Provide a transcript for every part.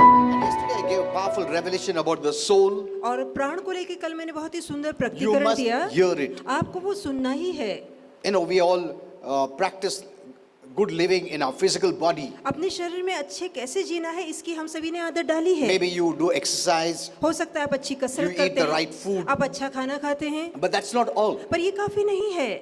And yesterday I gave a powerful revelation about the soul. और प्राण को लेके कल मैंने बहुत ही सुंदर You प्रकटीकरण must दिया। hear it. आपको वो सुनना ही है। You know, we all practice good living in our physical body. अपने शरीर में अच्छे कैसे जीना है इसकी हम सभी ने आदत डाली है। Maybe you do exercise, हो सकता है आप अच्छी कसरत You eat करते the हैं, right food. आप अच्छा खाना खाते हैं, but that's not all. पर ये काफी नहीं है।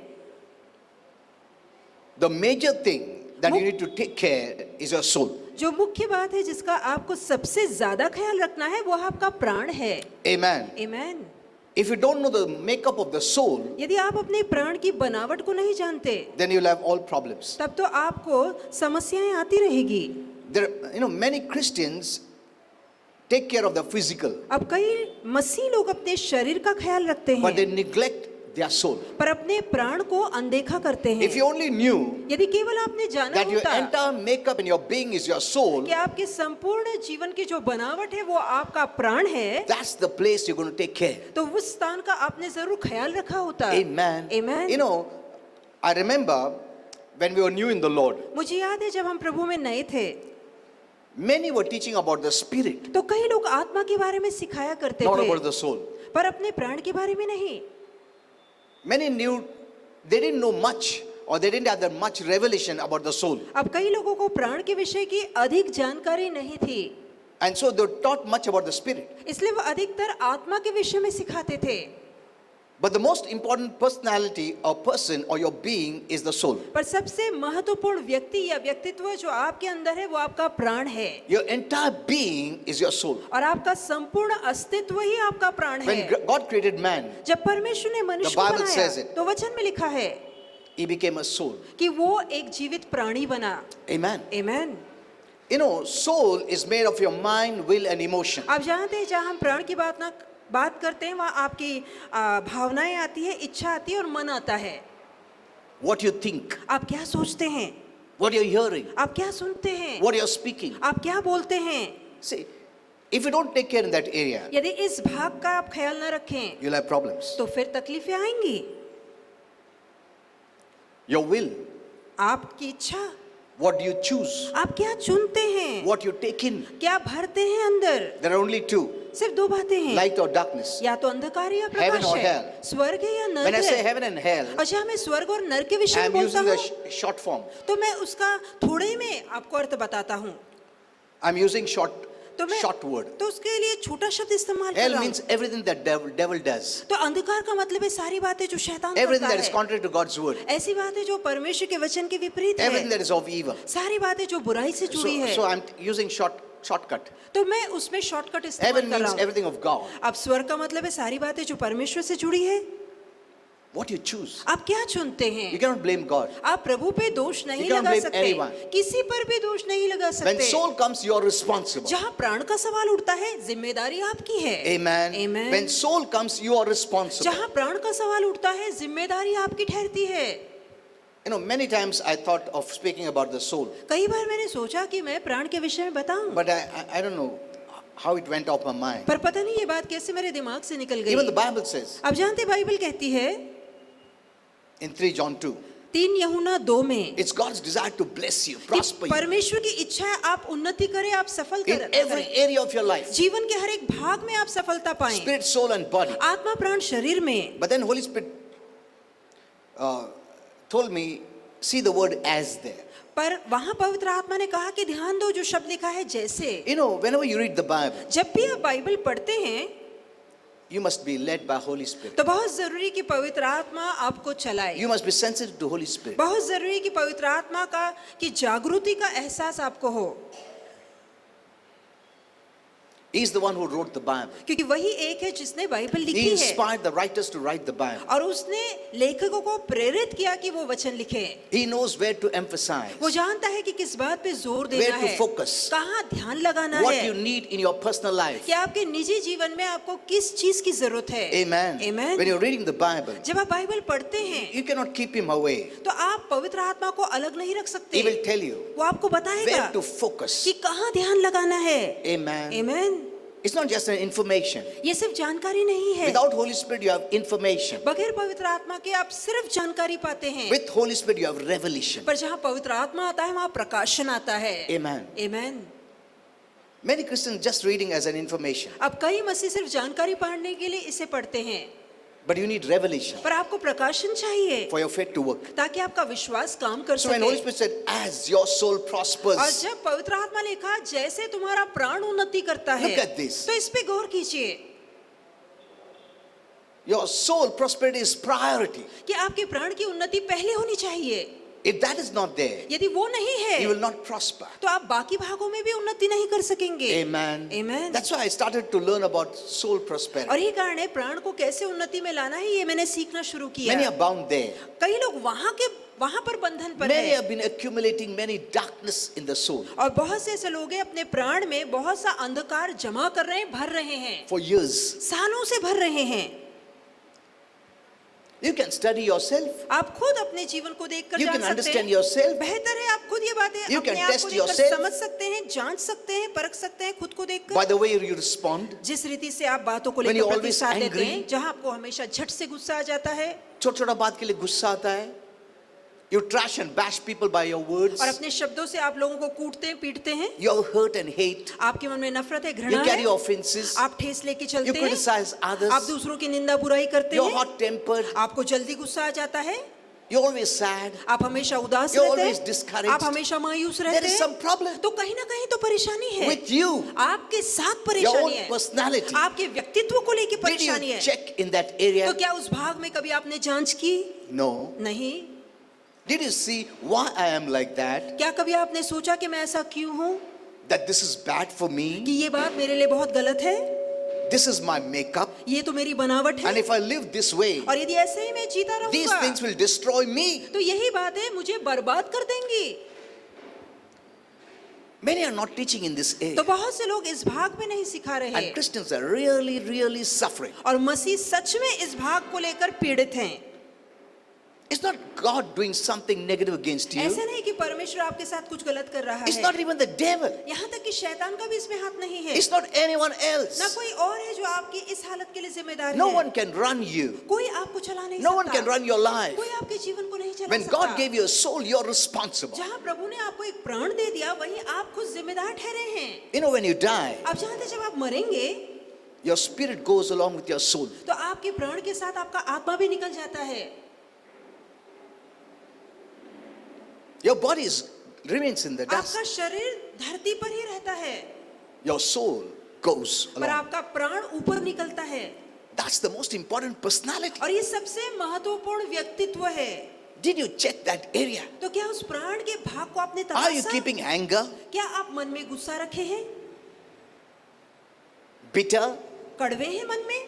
The major thing that you need to take care is your soul. जो मुख्य बात है जिसका आपको सबसे ज्यादा ख्याल रखना है वो आपका प्राण है। Amen. आमीन। If you don't know the makeup of the soul, यदि आप अपने प्राण की बनावट को नहीं जानते then you'll have all problems. तब तो आपको समस्याएं आती रहेगी। There, many Christians take care of the physical, अब कई मसीह लोग अपने शरीर का ख्याल रखते but they हैं neglect their soul. पर अपने प्राण को अनदेखा करते If हैं। you only knew यदि केवल आपने जाना that your होता entire makeup and your being is your soul, कि आपके संपूर्ण जीवन की जो बनावट है वो आपका प्राण है, that's the place you're going to take care. तो उस स्थान का आपने जरूर ख्याल रखा होता। Amen. Amen. I remember when we were new in the Lord, मुझे याद है जब हम प्रभु में नए थे many were teaching about the spirit, तो कई लोग आत्मा के बारे में सिखाया करते not थे about the soul. पर अपने प्राण के बारे में नहीं। Many knew, they didn't know much, or they didn't have that much revelation about the soul. अब कई लोगों को प्राण के विषय की अधिक जानकारी नहीं थी, And so they were taught much about the spirit. इसलिए वो अधिकतर आत्मा के विषय में सिखाते थे। But the most important personality or person or your being is the soul. पर सबसे महत्वपूर्ण व्यक्ति या व्यक्तित्व जो आपके अंदर है वो आपका प्राण है। Your entire being is your soul. और आपका संपूर्ण अस्तित्व ही आपका प्राण है। When God created man, जब परमेश्वर ने मनुष्य को Bible says बनाया it. तो वचन में लिखा है he became a soul. कि वो एक जीवित प्राणी बना। Amen. आमीन। Soul is made of your mind, will and emotion. आप जानते हैं जहाँ हम प्राण की बात करते हैं वहाँ आपकी भावनाएं आती है, इच्छा आती है और मन आता है। What you think, आप क्या सोचते हैं, what you're hearing, आप क्या सुनते हैं, what you're speaking. आप क्या बोलते हैं। See, if you don't take care in that area, यदि इस भाग का आप ख्याल न रखें you'll have problems. तो फिर तकलीफें आएंगी। Your will, आपकी इच्छा, what do you choose, आप क्या चुनते हैं, what you take in. क्या भरते हैं अंदर। There are only two, सिर्फ दो बातें हैं, light or darkness. या तो अंधकार या Heaven प्रकाश or है, hell. स्वर्ग है या When नरक I say है। heaven and hell, अच्छा मैं स्वर्ग और नरक के विषय I में am बोलता using the हूँ short form. तो मैं उसका थोड़े में आपको अर्थ बताता हूँ। I'm using short word. तो उसके लिए छोटा शब्द इस्तेमाल कर Hell रहा हूँ। means everything that devil does. तो अंधकार का मतलब है सारी बातें जो शैतान Everything करता that is है, contrary to God's word. ऐसी बातें जो परमेश्वर के वचन के विपरीत Everything है, that is of evil. सारी बातें जो बुराई से जुड़ी है। So I'm using shortcut. तो मैं उसमें शॉर्टकट इस्तेमाल Heaven कर रहा means हूँ। everything of God. अब स्वर्ग का मतलब है सारी बातें जो परमेश्वर से जुड़ी है। What you choose. आप क्या चुनते हैं। You cannot blame God. आप प्रभु पे दोष नहीं You cannot लगा blame सकते, anyone. किसी पर भी दोष नहीं लगा When सकते। soul comes, you are responsible. जहाँ प्राण का सवाल उठता है जिम्मेदारी आपकी है। Amen. Amen. When soul comes, you are responsible. जहाँ प्राण का सवाल उठता है जिम्मेदारी आपकी ठहरती है। Many times I thought of speaking about the soul, कई बार मैंने सोचा कि मैं प्राण के विषय में बताऊं, but I don't know how it went off my mind. पर पता नहीं ये बात कैसे मेरे दिमाग से निकल Even the गई। Bible says अब जानते बाइबल कहती है in 3 John 2, 3 यूहन्ना 2 में it's God's desire to bless you, कि prosper you परमेश्वर की इच्छा है आप उन्नति करें, आप सफल in every करें, area of your life, जीवन के हर एक भाग में आप सफलता पाएं, spirit, soul and body. आत्मा प्राण शरीर में। But then Holy Spirit told me, see the word as there. पर वहां पवित्र आत्मा ने कहा कि ध्यान दो जो शब्द लिखा है जैसे। Whenever you read the Bible, जब भी आप बाइबल पढ़ते हैं you must be led by Holy Spirit. तो बहुत जरूरी कि पवित्र आत्मा आपको चलाए। You must be sensitive to Holy Spirit. बहुत जरूरी कि पवित्र आत्मा का की जागृति का एहसास आपको हो, He is the one who wrote the Bible. क्योंकि वही एक है जिसने बाइबल He लिखी है inspired the writers to write the Bible. और उसने लेखकों को प्रेरित किया कि वो वचन लिखे। He knows where to emphasize, वो जानता है कि किस बात पे जोर देना where to है, focus, कहाँ ध्यान लगाना what है, you need in your personal life. कि आपके निजी जीवन में आपको किस चीज की जरूरत है। Amen. Amen. When you're reading the Bible, जब आप बाइबल पढ़ते हैं you cannot keep him away. तो आप पवित्र आत्मा को अलग नहीं रख सकते। He will tell you वो आपको बताएगा where to focus. कि कहाँ ध्यान लगाना है। Amen. Amen. It's not just an information. ये सिर्फ जानकारी नहीं है। Without Holy Spirit, you have information. बगैर पवित्र आत्मा के आप सिर्फ जानकारी पाते हैं। With Holy Spirit, you have revelation. पर जहाँ पवित्र आत्मा आता है वहाँ प्रकाशन आता है। Amen. Amen. Many Christians just reading as an information, अब कई मसीह सिर्फ जानकारी पढ़ने के लिए इसे पढ़ते हैं, but you need revelation पर आपको प्रकाशन चाहिए for your faith to work. ताकि आपका विश्वास काम कर So when Holy सके। Spirit said, as your soul और prospers, जब पवित्र आत्मा ने कहा जैसे तुम्हारा प्राण उन्नति करता है, Look at this. तो इस पे गौर कीजिए your soul prosperity is priority. कि आपके प्राण की उन्नति पहले होनी चाहिए। If that is not there, यदि वो नहीं है you will not prosper. तो आप बाकी भागों में भी उन्नति नहीं कर सकेंगे। Amen. Amen. That's why I started to learn about soul और prosperity. यही कारण है प्राण को कैसे उन्नति में लाना है, ये मैंने सीखना शुरू किया। Many are bound there. कई लोग वहां पर बंधन पर Many हैं। have been accumulating many darkness in the soul और बहुत से ऐसे लोग हैं अपने प्राण में बहुत सा अंधकार जमा कर रहे हैं, भर रहे हैं, for years. सालों से भर रहे हैं। You can study yourself. आप खुद अपने जीवन को देखकर You जान can सकते understand हैं। yourself. बेहतर है आप खुद ये बातें You अपने can आप test को देखकर yourself. समझ सकते हैं, जांच सकते हैं, परख सकते हैं खुद को देखकर। By the way you respond, जिस रीति से आप बातों को When लेकर you're always प्रतिसाद देते angry. हैं, जहां आपको हमेशा झट से गुस्सा आ जाता है छोटा-छोटा बात के लिए गुस्सा आता है. You trash and bash people by your words. और अपने शब्दों से आप लोगों को कूटते हैं, पीटते हैं, You hurt and hate. आपके मन में नफरत है, You घृणा carry है, offenses. आप ठेस लेके You चलते हैं, criticize others. आप दूसरों की निंदा बुराई करते You're हैं, hot-tempered. आपको जल्दी गुस्सा आ जाता है, You're always sad. आप हमेशा उदास You're रहते always हैं, discouraged. आप हमेशा मायूस There रहते is हैं, some problem तो कहीं ना कहीं तो परेशानी है with you. आपके साथ Your परेशानी own है, personality. आपके व्यक्तित्व को लेके Did परेशानी you है। check in that area? तो क्या उस भाग में कभी आपने जांच की? No. नहीं। Did you see why I am like that? क्या कभी आपने सोचा कि मैं ऐसा क्यों हूँ, That this is bad for कि me? ये बात मेरे लिए बहुत गलत है, This is my makeup. ये तो मेरी बनावट है, And if I live this way, और यदि ऐसे ही मैं जीता these रहूंगा things will destroy me. तो यही बातें मुझे बर्बाद कर देंगी। Many are not teaching in this area. तो बहुत से लोग इस भाग में नहीं सिखा रहे, And Christians are really, really suffering. और मसीह सच में इस भाग को लेकर पीड़ित हैं। It's not God doing something negative against you. ऐसा नहीं कि परमेश्वर आपके साथ कुछ गलत कर रहा It's है, not even the devil. यहाँ तक कि शैतान का भी इसमें हाथ नहीं है, It's not anyone ना else. कोई और है जो आपकी इस हालत के लिए जिम्मेदार No है। one can run you. कोई आपको चला नहीं No one सकता, can run your life. कोई आपके जीवन को नहीं चला When सकता। God gave you a soul, you're responsible. जहाँ प्रभु ने आपको एक प्राण दे दिया, वहीं आप खुद जिम्मेदार ठहरे हैं। You know, when you die, आप जानते हैं, जब आप मरेंगे your spirit goes along with your soul. तो आपके प्राण के साथ आपका आत्मा भी निकल जाता है। Your body remains in the dust. आपका शरीर धरती पर ही रहता है, Your soul goes पर along. आपका प्राण ऊपर निकलता है, That's the most important personality. और ये सबसे महत्वपूर्ण व्यक्तित्व है। Did you check that area? तो क्या उस प्राण के भाग को आपने Are you तलाशा? keeping anger, क्या आप मन में गुस्सा रखे हैं, bitter? कड़वे हैं मन में?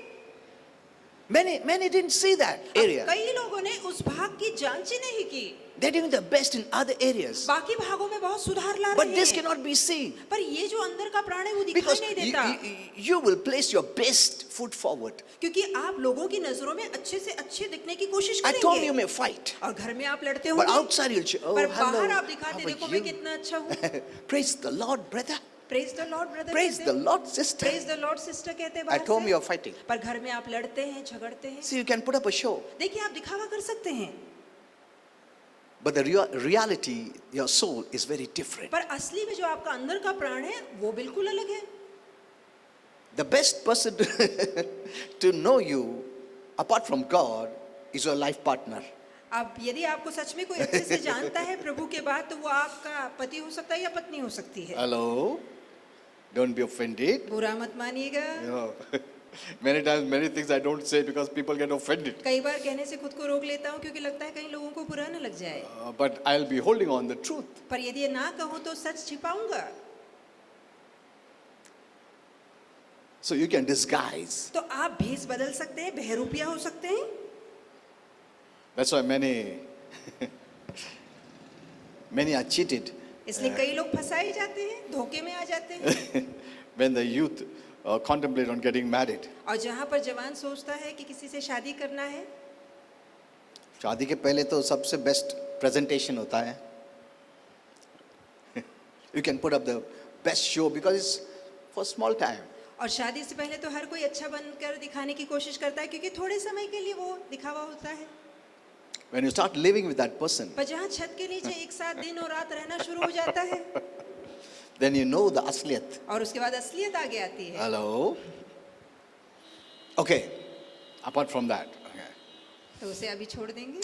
Many didn't see that area. कई लोगों ने उस भाग की जांच ही नहीं की, They're doing the best in other areas. बाकी भागों में बहुत सुधार ला But रहे this हैं, cannot be seen. पर ये जो अंदर का प्राण है वो दिखाई Because नहीं you, देता, you will place your best foot forward. क्योंकि आप लोगों की नजरों में अच्छे से अच्छे दिखने की कोशिश At home you करेंगे, may fight. और घर में आप लड़ते But होंगे, outside you'll say, oh, पर hello. बाहर आप How दिखाते, are देखो मैं you? कितना अच्छा हूँ। Praise the Lord, brother. Praise the Lord brother, Praise the Lord, sister. Praise the Lord sister कहते हैं बाहर At home से। you're fighting. पर घर में आप लड़ते हैं, झगड़ते हैं। See, you can put up a show. देखिए, आप दिखावा कर सकते हैं, But the reality, your soul is very different. पर असली में जो आपका अंदर का प्राण है वो बिल्कुल अलग है। The best person to know you, apart from God, is your life partner. अब यदि आपको सच में कोई अच्छे से जानता है प्रभु के बाद, तो वो आपका पति हो सकता है या पत्नी हो सकती है। Hello? Don't be offended. बुरा मत मानिएगा। No. Many times, many things I don't say because people get offended. कई बार कहने से खुद को रोक लेता हूँ, क्योंकि लगता है कहीं लोगों को बुरा न लग जाए, But I'll be holding on the truth. पर यदि ये ना कहूँ तो सच छिपाऊंगा। So you can disguise. तो आप भेष बदल सकते हैं, बहरूपिया हो सकते हैं। That's why many are cheated इसलिए कई लोग फंसाए जाते हैं, धोखे में आ जाते हैं। when the youth contemplate on getting married. और जहाँ पर जवान सोचता है कि किसी से शादी करना है, शादी के पहले तो सबसे बेस्ट presentation होता है. You can put up the best show because it's for small time. और शादी से पहले तो हर कोई अच्छा बनकर दिखाने की कोशिश करता है, क्योंकि थोड़े समय के लिए वो दिखावा होता है। When you start living with that person, पर जहाँ छत के नीचे एक साथ दिन और रात रहना शुरू हो जाता है, then you know the asliyat. और उसके बाद असलियत आगे आती है। Hello? Okay, apart from that, okay. तो उसे अभी छोड़ देंगे।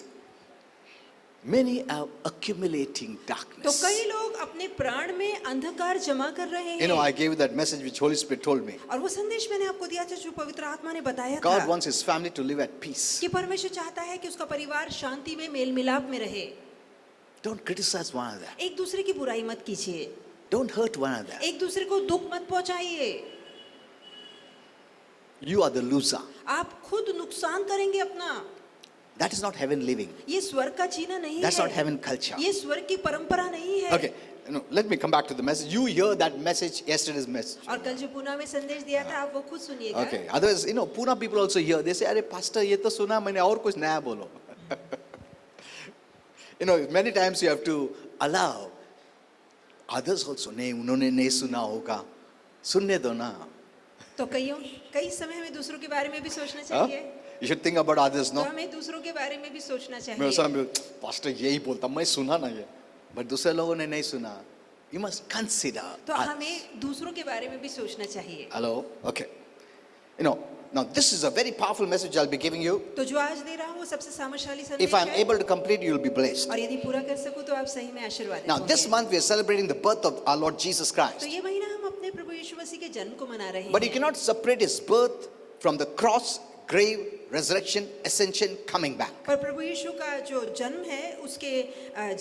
Many are accumulating तो darkness. कई लोग अपने प्राण में अंधकार जमा कर रहे You know, हैं। I gave you that message which Holy Spirit told me. और वो संदेश मैंने आपको दिया था जो पवित्र आत्मा ने बताया God था wants His family to live at peace. कि परमेश्वर चाहता है कि उसका परिवार शांति में मेल मिलाप में रहे। Don't criticize one another. एक दूसरे की बुराई मत कीजिए, Don't hurt one another. एक दूसरे को दुख मत पहुंचाइए। You are the loser. आप खुद नुकसान करेंगे अपना। That is not heaven living. ये स्वर्ग का जीना नहीं That's not है, heaven culture. ये स्वर्ग की परंपरा नहीं है। Okay, no, let me come back to the message. You hear that message, yesterday's message. और कल जो पुणे में संदेश दिया था आप वो खुद सुनिएगा। Okay, otherwise, you know, Pune people also hear. They say, "अरे pastor, ये तो सुना मैंने और कुछ नया बोलो." You know, many times you have to allow others also. नहीं, उन्होंने नहीं सुना होगा. सुनने दो ना. तो कई समय में दूसरों के बारे में भी सोचना Huh? चाहिए। You should think about others, तो no? हमें दूसरों के बारे में भी सोचना मैं उस चाहिए। समय पास्टर यही बोलता, मैं सुना ना ये, but दूसरे लोगों ने नहीं सुना. You must consider. तो हमें दूसरों के बारे में भी सोचना चाहिए। Hello, okay. You know, now this is a very powerful message I'll be giving you. तो जो आज दे रहा हूँ वो सबसे सामर्थ्यशाली If संदेश I'm है। able to complete, you'll be blessed. और यदि पूरा कर सकूँ तो आप सही में आशीर्वादित Now, this होंगे। month we are celebrating the birth of our Lord Jesus तो Christ. ये महीना हम अपने प्रभु यीशु मसीह के जन्म को मना रहे But you हैं। cannot separate his birth from the cross, grave, resurrection, ascension, coming back. पर प्रभु यीशु का जो जन्म है उसके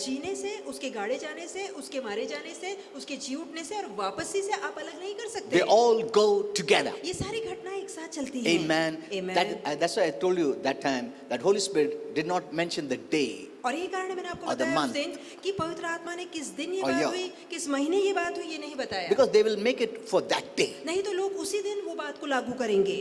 जीने से, उसके गाड़े जाने से, उसके मारे जाने से, उसके जी उठने से और वापसी से आप अलग नहीं कर सकते। They all go together. ये सारी घटनाएं एक साथ चलती हैं। Amen. Amen. That's why I told you that time that Holy Spirit did not mention the day. और यही कारण है मैंने आपको Or the बताया उस month. दिन कि पवित्र आत्मा ने किस दिन ये Or बात year. हुई, किस महीने ये बात हुई, ये नहीं बताया। Because they will make it for that day. नहीं तो लोग उसी दिन वो बात को लागू करेंगे।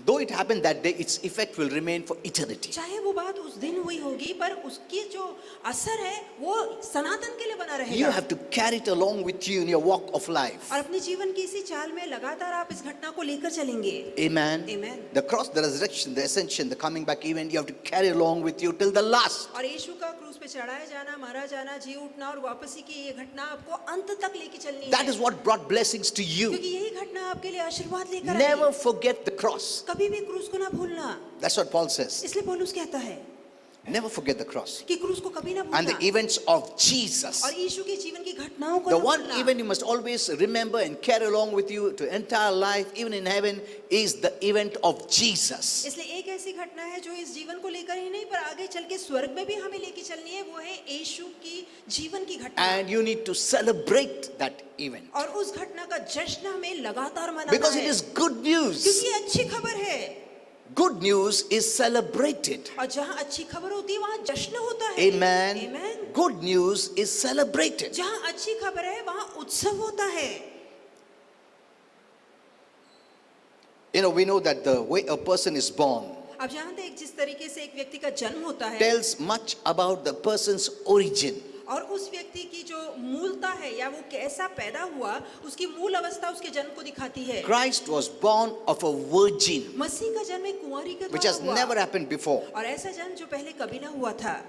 Though it happened that day, its effect will remain for eternity. चाहे वो बात उस दिन हुई होगी पर उसकी जो असर है वो सनातन के लिए बना You रहेगा। have to carry it along with you in your walk of life. और अपने जीवन की इसी चाल में लगातार आप इस घटना को लेकर चलेंगे। Amen. Amen. The cross, the resurrection, the ascension, the coming back event, you have to carry along with you till the last. और यीशु का क्रूस पे चढ़ाया जाना, मारा जाना, जी उठना और वापसी की ये घटना आपको अंत तक लेके चलनी That है। is what brought blessings to you. क्योंकि यही घटना आपके लिए आशीर्वाद लेकर Never आएगी। forget the cross. कभी भी क्रूस को ना भूलना। That's what Paul says. इसलिए पौलुस कहता है Never forget the cross. कि क्रूस को कभी ना And the भूलना। events of Jesus. और यीशु के जीवन की घटनाओं को The ना one भूलना। event you must always remember and carry along with you to entire life, even in heaven, is the event of Jesus. इसलिए एक ऐसी घटना है जो इस जीवन को लेकर ही नहीं पर आगे चल के स्वर्ग में भी हमें लेके चलनी है, वो है यीशु की जीवन की घटना। And you need to celebrate that event. और उस घटना का जश्न हमें लगातार मनाना Because it है। is good news. क्योंकि ये अच्छी खबर है। Good news is celebrated. और जहाँ अच्छी खबर होती है वहाँ जश्न होता है। Amen. Amen. Good news is celebrated. जहाँ अच्छी खबर है वहाँ उत्सव होता है। You know, we know that the way a person is born आप जानते हैं जिस तरीके से एक व्यक्ति का जन्म होता है tells much about the person's origin. और उस व्यक्ति की जो मूलता है या वो कैसा पैदा हुआ उसकी मूल अवस्था उसके जन्म को दिखाती है। Christ was born of a virgin, मसीह का जन्म एक कुंवारी के which द्वारा has हुआ never happened before. और ऐसा जन्म जो पहले कभी ना हुआ था।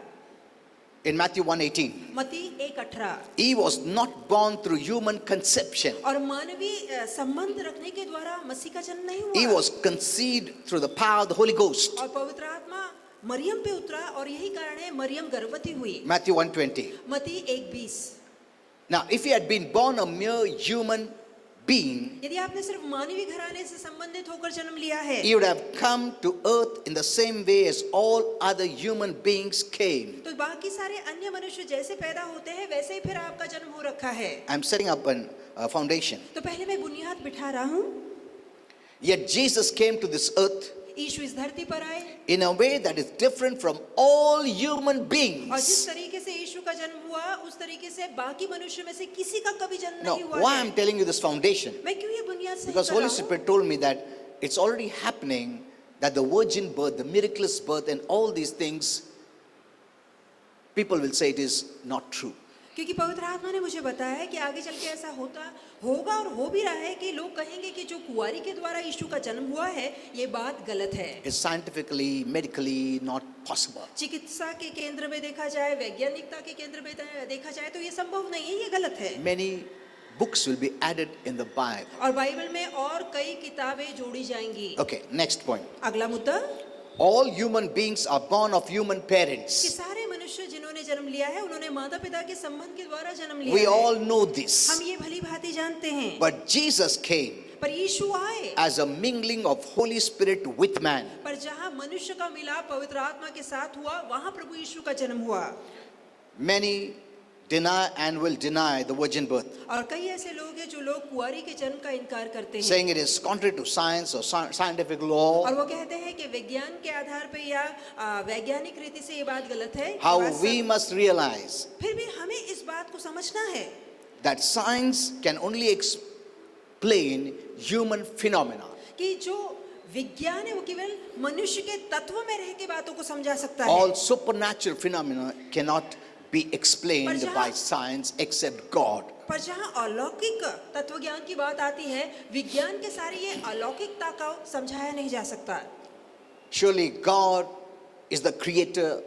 In Matthew 1:18, मत्ती 1:18 he was not born through human conception. और मानवीय संबंध रखने के द्वारा मसीह का जन्म नहीं He हुआ was conceived through the power of the Holy Ghost. और पवित्र आत्मा मरियम पे उतरा और यही कारण है मरियम गर्भवती हुई। Matthew 1:20. मत्ती 1:20 Now, if he had been born a mere human being, यदि आपने सिर्फ मानवीय घराने से संबंधित होकर जन्म लिया है he would have come to earth in the same way as all other human beings came. तो बाकी सारे अन्य मनुष्य जैसे पैदा होते हैं वैसे ही फिर आपका जन्म हो रखा है। I'm setting up a foundation. तो पहले मैं बुनियाद बिठा रहा हूँ। Yet Jesus came to this earth यीशु इस धरती पर आए in a way that is different from all human और जिस beings. तरीके से यीशु का जन्म हुआ उस तरीके से बाकी मनुष्य में से किसी का कभी जन्म Now, नहीं हुआ why है। I'm telling you this foundation? मैं क्यों ये बुनियाद सही Because कर Holy रहा हूँ? Spirit told me that it's already happening, that the virgin birth, the miraculous birth, and all these things, people will say it is not true. क्योंकि पवित्र आत्मा ने मुझे बताया है कि आगे चल के ऐसा होगा और हो भी रहा है कि लोग कहेंगे कि जो कुंवारी के द्वारा यीशु का जन्म हुआ है ये बात गलत है। It's scientifically, medically not possible. चिकित्सा के केंद्र में देखा जाए, वैज्ञानिकता के केंद्र में देखा जाए तो ये संभव नहीं है, ये गलत है। Many books will be added in the Bible. और बाइबल में और कई किताबें जोड़ी जाएंगी। Okay, next point. अगला मुद्दा, All human beings are born of human कि parents. सारे मनुष्य जिन्होंने जन्म लिया है उन्होंने माता पिता के संबंध के द्वारा जन्म लिया We है। all know this. हम ये भली भांति जानते हैं। But Jesus came पर यीशु आए, as a mingling of Holy Spirit with man. पर जहाँ मनुष्य का मिलाप पवित्र आत्मा के साथ हुआ वहाँ प्रभु यीशु का जन्म हुआ। Many deny and will deny the virgin birth, और कई ऐसे लोग हैं जो लोग कुंवारी के जन्म का इनकार करते हैं saying it is contrary to science or scientific law. और वो कहते हैं कि विज्ञान के आधार पे या वैज्ञानिक रीति से ये बात गलत है। How ये बात we must realize फिर भी हमें इस बात को समझना है that science can only explain human phenomena. कि जो विज्ञान है वो केवल मनुष्य के तत्व में रह के बातों को समझा सकता है। All supernatural phenomena cannot be explained by science except God. पर जहाँ अलौकिक तत्व ज्ञान की बात आती है, विज्ञान के सारे ये अलौकिकता को समझाया नहीं जा सकता। Surely God is the creator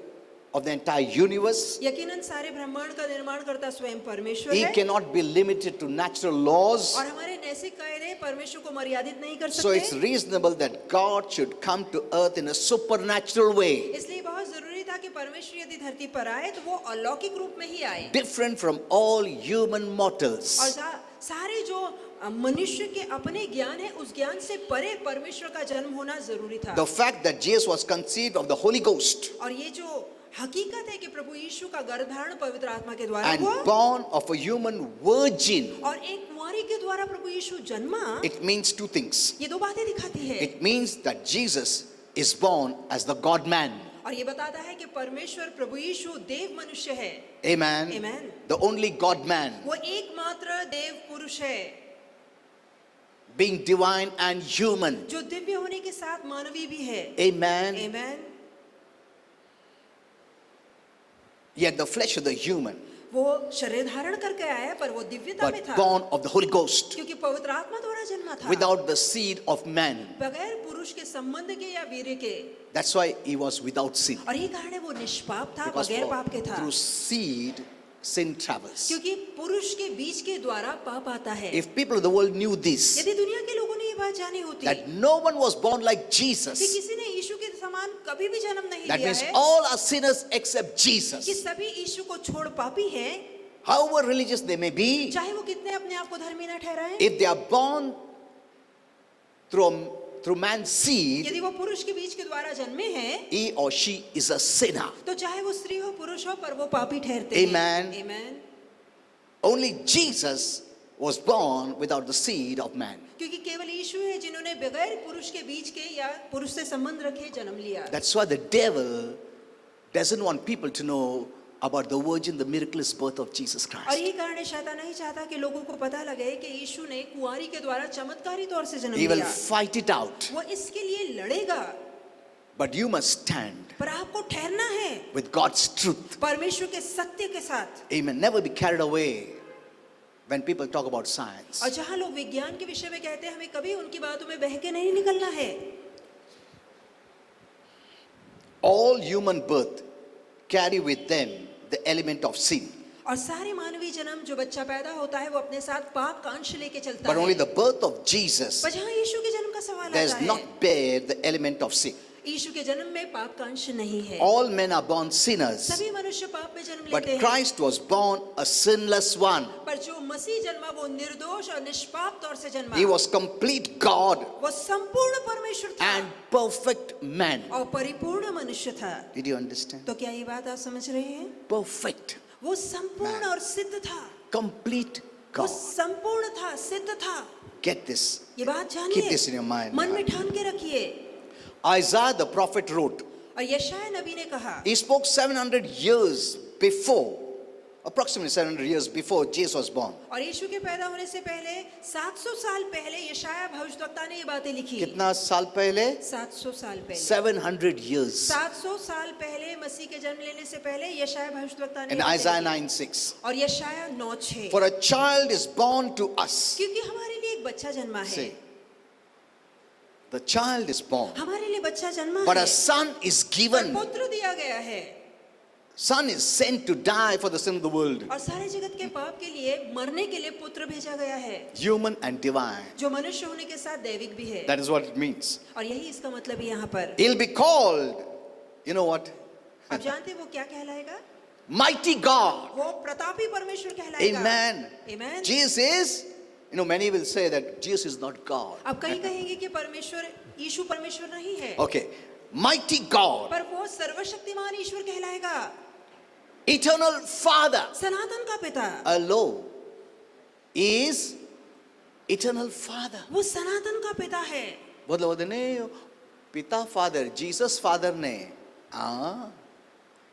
of the entire universe. यकीनन सारे ब्रह्मांड का निर्माण करता स्वयं परमेश्वर He है cannot be limited to natural laws. और हमारे नैतिक कायदे परमेश्वर को मर्यादित नहीं कर So it's सकते। reasonable that God should come to earth in a supernatural way, इसलिए बहुत जरूरी था कि परमेश्वर यदि धरती पर आए तो वो अलौकिक रूप में ही आए different from all human mortals. और सारे जो मनुष्य के अपने ज्ञान है उस ज्ञान से परे परमेश्वर का जन्म होना जरूरी था। The fact that Jesus was conceived of the Holy Ghost और ये जो हकीकत है कि प्रभु यीशु का गर्भधारण पवित्र आत्मा के द्वारा and हुआ born of a human virgin, और एक कुंवारी के द्वारा प्रभु यीशु जन्मा, it means two things. ये दो बातें दिखाती है। It means that Jesus is born as the God man. और ये बताता है कि परमेश्वर प्रभु यीशु देव मनुष्य है। Amen. Amen. The only God man, वो एकमात्र देव पुरुष है being divine and human. जो दिव्य होने के साथ मानवीय भी है। Amen. Amen. Yet the flesh of the human, वो शरीर धारण करके आया पर वो दिव्यता में but था born of the Holy Ghost, क्योंकि पवित्र आत्मा द्वारा जन्मा था without the seed of man. बगैर पुरुष के संबंध के या वीर्य के। That's why he was without sin. और ये कारण है वो निष्पाप था, Because बगैर पाप के था through seed, sin travels. क्योंकि पुरुष के बीच के द्वारा पाप आता है। If people of the world knew this, यदि दुनिया के लोगों ने ये बात जानी होती that no one was born like कि Jesus, किसी ने यीशु के समान कभी भी जन्म नहीं that लिया means है, all are sinners except कि Jesus, सभी यीशु को छोड़ पापी हैं, however religious they may be, चाहे वो कितने अपने आप को धर्मी न ठहराएं, if they are born through man's seed, यदि वो पुरुष के बीच के द्वारा जन्मे हैं, he or she is a sinner. तो चाहे वो स्त्री हो पुरुष हो पर वो पापी ठहरते हैं। Amen. Amen. Only Jesus was born without the seed of man. क्योंकि केवल यीशु है जिन्होंने बगैर पुरुष के बीच के या पुरुष से संबंध रखे जन्म लिया। That's why the devil doesn't want people to know about the virgin, the miraculous birth of Jesus और Christ. यही कारण है शैतान नहीं चाहता कि लोगों को पता लगे कि यीशु ने कुंवारी के द्वारा चमत्कारी तौर से जन्म He will लिया। fight it out. वो इसके लिए लड़ेगा, But you must stand पर आपको ठहरना है with God's truth. परमेश्वर के सत्य के साथ। Amen. Never be carried away when people talk about science. और जहाँ लोग विज्ञान के विषय में कहते हैं हमें कभी उनकी बातों में बह के नहीं निकलना है। All human birth carry with them the element of sin. और सारे मानवीय जन्म जो बच्चा पैदा होता है वो अपने साथ पाप का अंश लेके चलता But है। only the birth of Jesus पर जहाँ यीशु के जन्म का सवाल does आता है, not bear the element of sin. यीशु के जन्म में पाप का अंश नहीं है। All men are born sinners, सभी मनुष्य पाप में जन्म but लेते हैं, Christ was born a sinless one. पर जो मसीह जन्मा वो निर्दोष और निष्पाप तौर से जन्मा। He was complete God वो संपूर्ण परमेश्वर था and perfect man. और परिपूर्ण मनुष्य था। Did you understand? तो क्या ये बात आप समझ रहे हैं? Perfect, वो संपूर्ण और सिद्ध था, complete वो God. संपूर्ण था, सिद्ध था। Get this. ये बात Keep जानिए, this in your mind. मन में ठान के रखिए। Isaiah the prophet wrote, और यशायाह नबी ने कहा, he spoke 700 years before approximately 700 years before Jesus was born. और यीशु के पैदा होने से पहले 700 साल पहले यशायाह भविष्यद्वक्ता ने ये बातें लिखी। कितना साल पहले? 700 साल पहले। 700 years. 700 साल पहले मसीह के जन्म लेने से पहले यशायाह भविष्यद्वक्ता ने In ये बातें Isaiah लिखी। 9:6. और यशायाह 9:6। For a child is born to us. क्योंकि हमारे लिए एक बच्चा जन्मा है। See, the child is born, हमारे लिए बच्चा जन्मा but है। a son is और given. पुत्र दिया गया है। Son is sent to die for the sin of the world. और सारे जगत के पाप के लिए मरने के लिए पुत्र भेजा गया है, Human and divine. जो मनुष्य होने के साथ दैविक भी है। That is what it means. और यही इसका मतलब है यहाँ पर। He'll be called, you know what? आप जानते हैं वो क्या कहलाएगा? Mighty God. वो प्रतापी परमेश्वर कहलाएगा। Amen. Amen. Jesus is, many will say that Jesus is not God. अब कहीं कहेंगे कि परमेश्वर यीशु परमेश्वर नहीं है, Okay. Mighty God. पर वो सर्वशक्तिमान ईश्वर कहलाएगा। Eternal Father. सनातन का पिता, Alone is eternal Father. वो सनातन का पिता है। बोलते नहीं पिता फादर जीसस फादर ने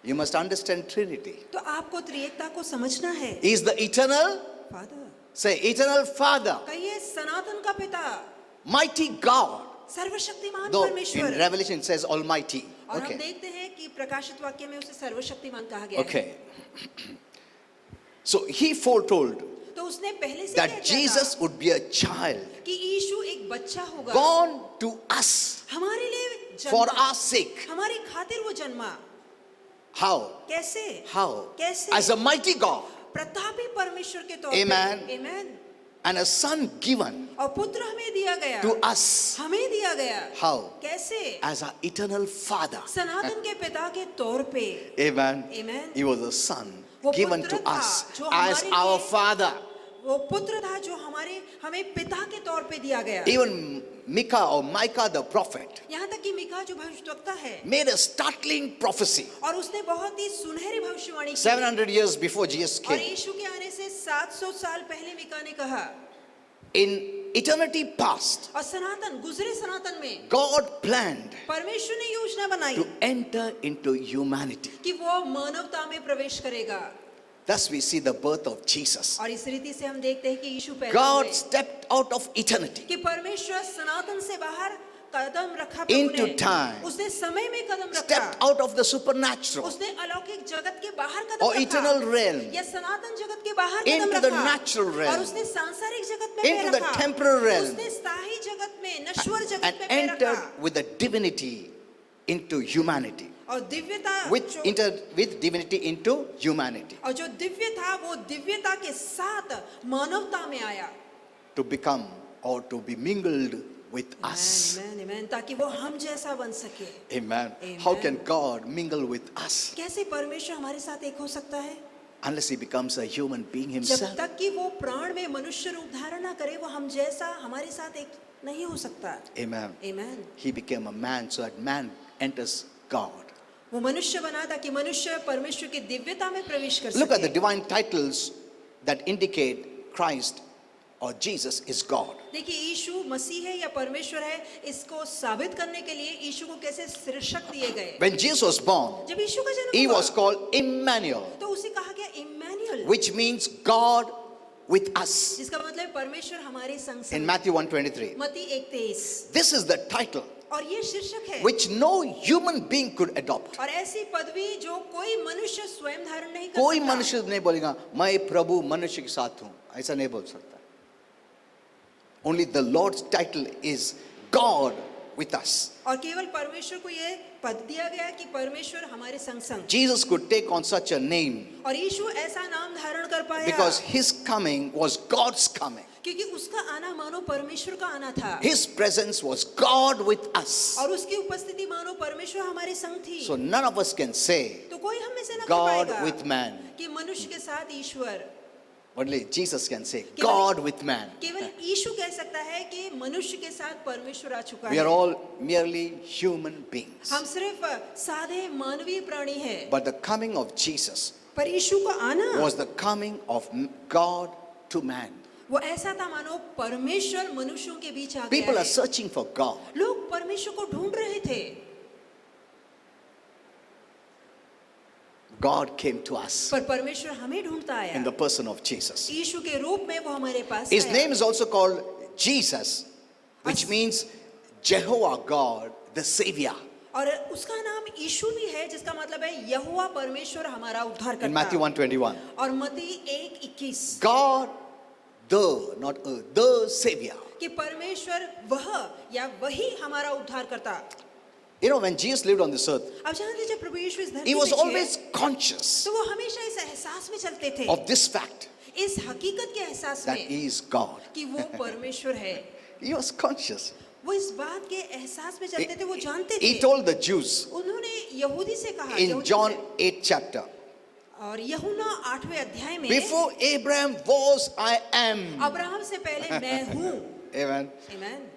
you must understand Trinity. तो आपको त्रिएकता को समझना है। He is the eternal, father, say eternal Father, कहिए सनातन का पिता, mighty God. सर्वशक्तिमान Though in परमेश्वर। Revelation it says Almighty. और हम Okay. देखते हैं कि प्रकाशित वाक्य में उसे सर्वशक्तिमान कहा गया है। Okay. So he foretold तो उसने पहले से कह that दिया Jesus था would be a child कि यीशु एक बच्चा होगा, born to us हमारे लिए for जन्मा, our sake. हमारी खातिर वो जन्मा। How? कैसे? How? कैसे? As a mighty God प्रतापी परमेश्वर के तौर Amen. पे। Amen. and a son given और पुत्र हमें दिया गया, to us. हमें दिया गया। How? कैसे? As our eternal Father. सनातन के पिता के तौर पे। Amen. Amen. He was a son वो given पुत्र to था, us जो as हमारे our लिए- Father. वो पुत्र था जो हमें पिता के तौर पे दिया गया। Even Micah the prophet यहाँ तक कि मीका जो भविष्यद्वक्ता है, made a startling prophecy और उसने बहुत ही सुनहरी भविष्यवाणी की। 700 years before Jesus और came. यीशु के आने से 700 साल पहले मीका ने कहा, In eternity past, और सनातन गुजरे सनातन में God planned परमेश्वर ने योजना बनाई to enter into humanity. कि वो मानवता में प्रवेश करेगा। Thus we see the birth of Jesus. और इस रीति से हम देखते हैं कि यीशु पैदा God हुए, stepped out of eternity कि परमेश्वर सनातन से बाहर कदम रखा प्रभु into ने। time, उसने समय में कदम stepped रखा, out of the supernatural उसने अलौकिक जगत के बाहर कदम or रखा, eternal realm या सनातन जगत के बाहर कदम into the रखा, natural realm, और उसने सांसारिक जगत में into पैर the रखा, temporal realm, उसने स्थायी जगत में नश्वर जगत and में पैर entered रखा, with the divinity into humanity. और दिव्यता With जो entered with divinity into humanity और जो दिव्य था वो दिव्यता के साथ मानवता में आया। to become or to be mingled with us. Amen, amen, ताकि वो हम जैसा बन सके। Amen. Amen. How can God mingle with us कैसे परमेश्वर हमारे साथ एक हो सकता है? unless he becomes a human being जब himself? तक कि वो प्राण में मनुष्य रूप धारण ना करे, वो हम जैसा हमारे साथ एक नहीं हो सकता। Amen. Amen. He became a man so that man enters God. वो मनुष्य बना ताकि मनुष्य परमेश्वर की दिव्यता में प्रवेश कर Look at the सके। divine titles that indicate Christ or Jesus is God. देखिए यीशु मसीह है या परमेश्वर है, इसको साबित करने के लिए यीशु को कैसे शीर्षक दिए गए। When Jesus was born, जब यीशु का जन्म he हुआ, was called Emmanuel, तो उसे कहा गया Immanuel, which means God with us. जिसका मतलब है परमेश्वर हमारे संग In संग। Matthew 1:23. मत्ती 1:23। This is the title और ये शीर्षक है which no human being could adopt. और ऐसी पदवी जो कोई मनुष्य स्वयं धारण नहीं कर कोई सकता। मनुष्य नहीं बोलेगा मैं प्रभु मनुष्य के साथ हूं, ऐसा नहीं बोल सकता. Only the Lord's title is God with us. और केवल परमेश्वर को ये पद दिया गया कि परमेश्वर हमारे संग संग। Jesus could take on such a name और यीशु ऐसा नाम धारण कर पाया because his coming was God's coming. क्योंकि उसका आना मानो परमेश्वर का आना था, His presence was God with us. और उसकी उपस्थिति मानो परमेश्वर हमारे संग थी। So none of us can say तो कोई हम में से ना कह God पाएगा with man. कि मनुष्य के साथ ईश्वर, Only Jesus can say God with man. केवल यीशु कह सकता है कि मनुष्य के साथ परमेश्वर आ चुका We है। are all merely human beings. हम सिर्फ साधे मानवीय प्राणी हैं, But the coming of Jesus पर यीशु का आना was the coming of God to man. वो ऐसा था मानो परमेश्वर मनुष्यों के बीच आ गया People are है। searching for God. लोग परमेश्वर को ढूंढ रहे थे। God came to us पर परमेश्वर हमें ढूंढता in आया। the person of Jesus. यीशु के रूप में वो हमारे पास His आया। name is also called Jesus, which As- means Jehovah God, the Savior. और उसका नाम यीशु भी है, जिसका मतलब है यहोवा परमेश्वर हमारा उद्धार In Matthew करता। 1:21. और मत्ती 1:21 God, not the Savior. कि परमेश्वर वह या वही हमारा उद्धार करता। You know, when Jesus lived on this earth, अब जानते जब प्रभु यीशु इस धरती he was पे always थे, conscious तो वो हमेशा इस एहसास में चलते थे, of this fact इस हकीकत के एहसास that में he is God. कि वो परमेश्वर है। He was conscious. वो इस बात के एहसास में चलते थे, वो जानते He थे। told the Jews उन्होंने यहूदी से कहा, in यहूदी John से, 8 chapter, और यूहन्ना 8वें अध्याय में, before Abraham was, I am. Abraham से पहले मैं हूँ। Amen. आमीन।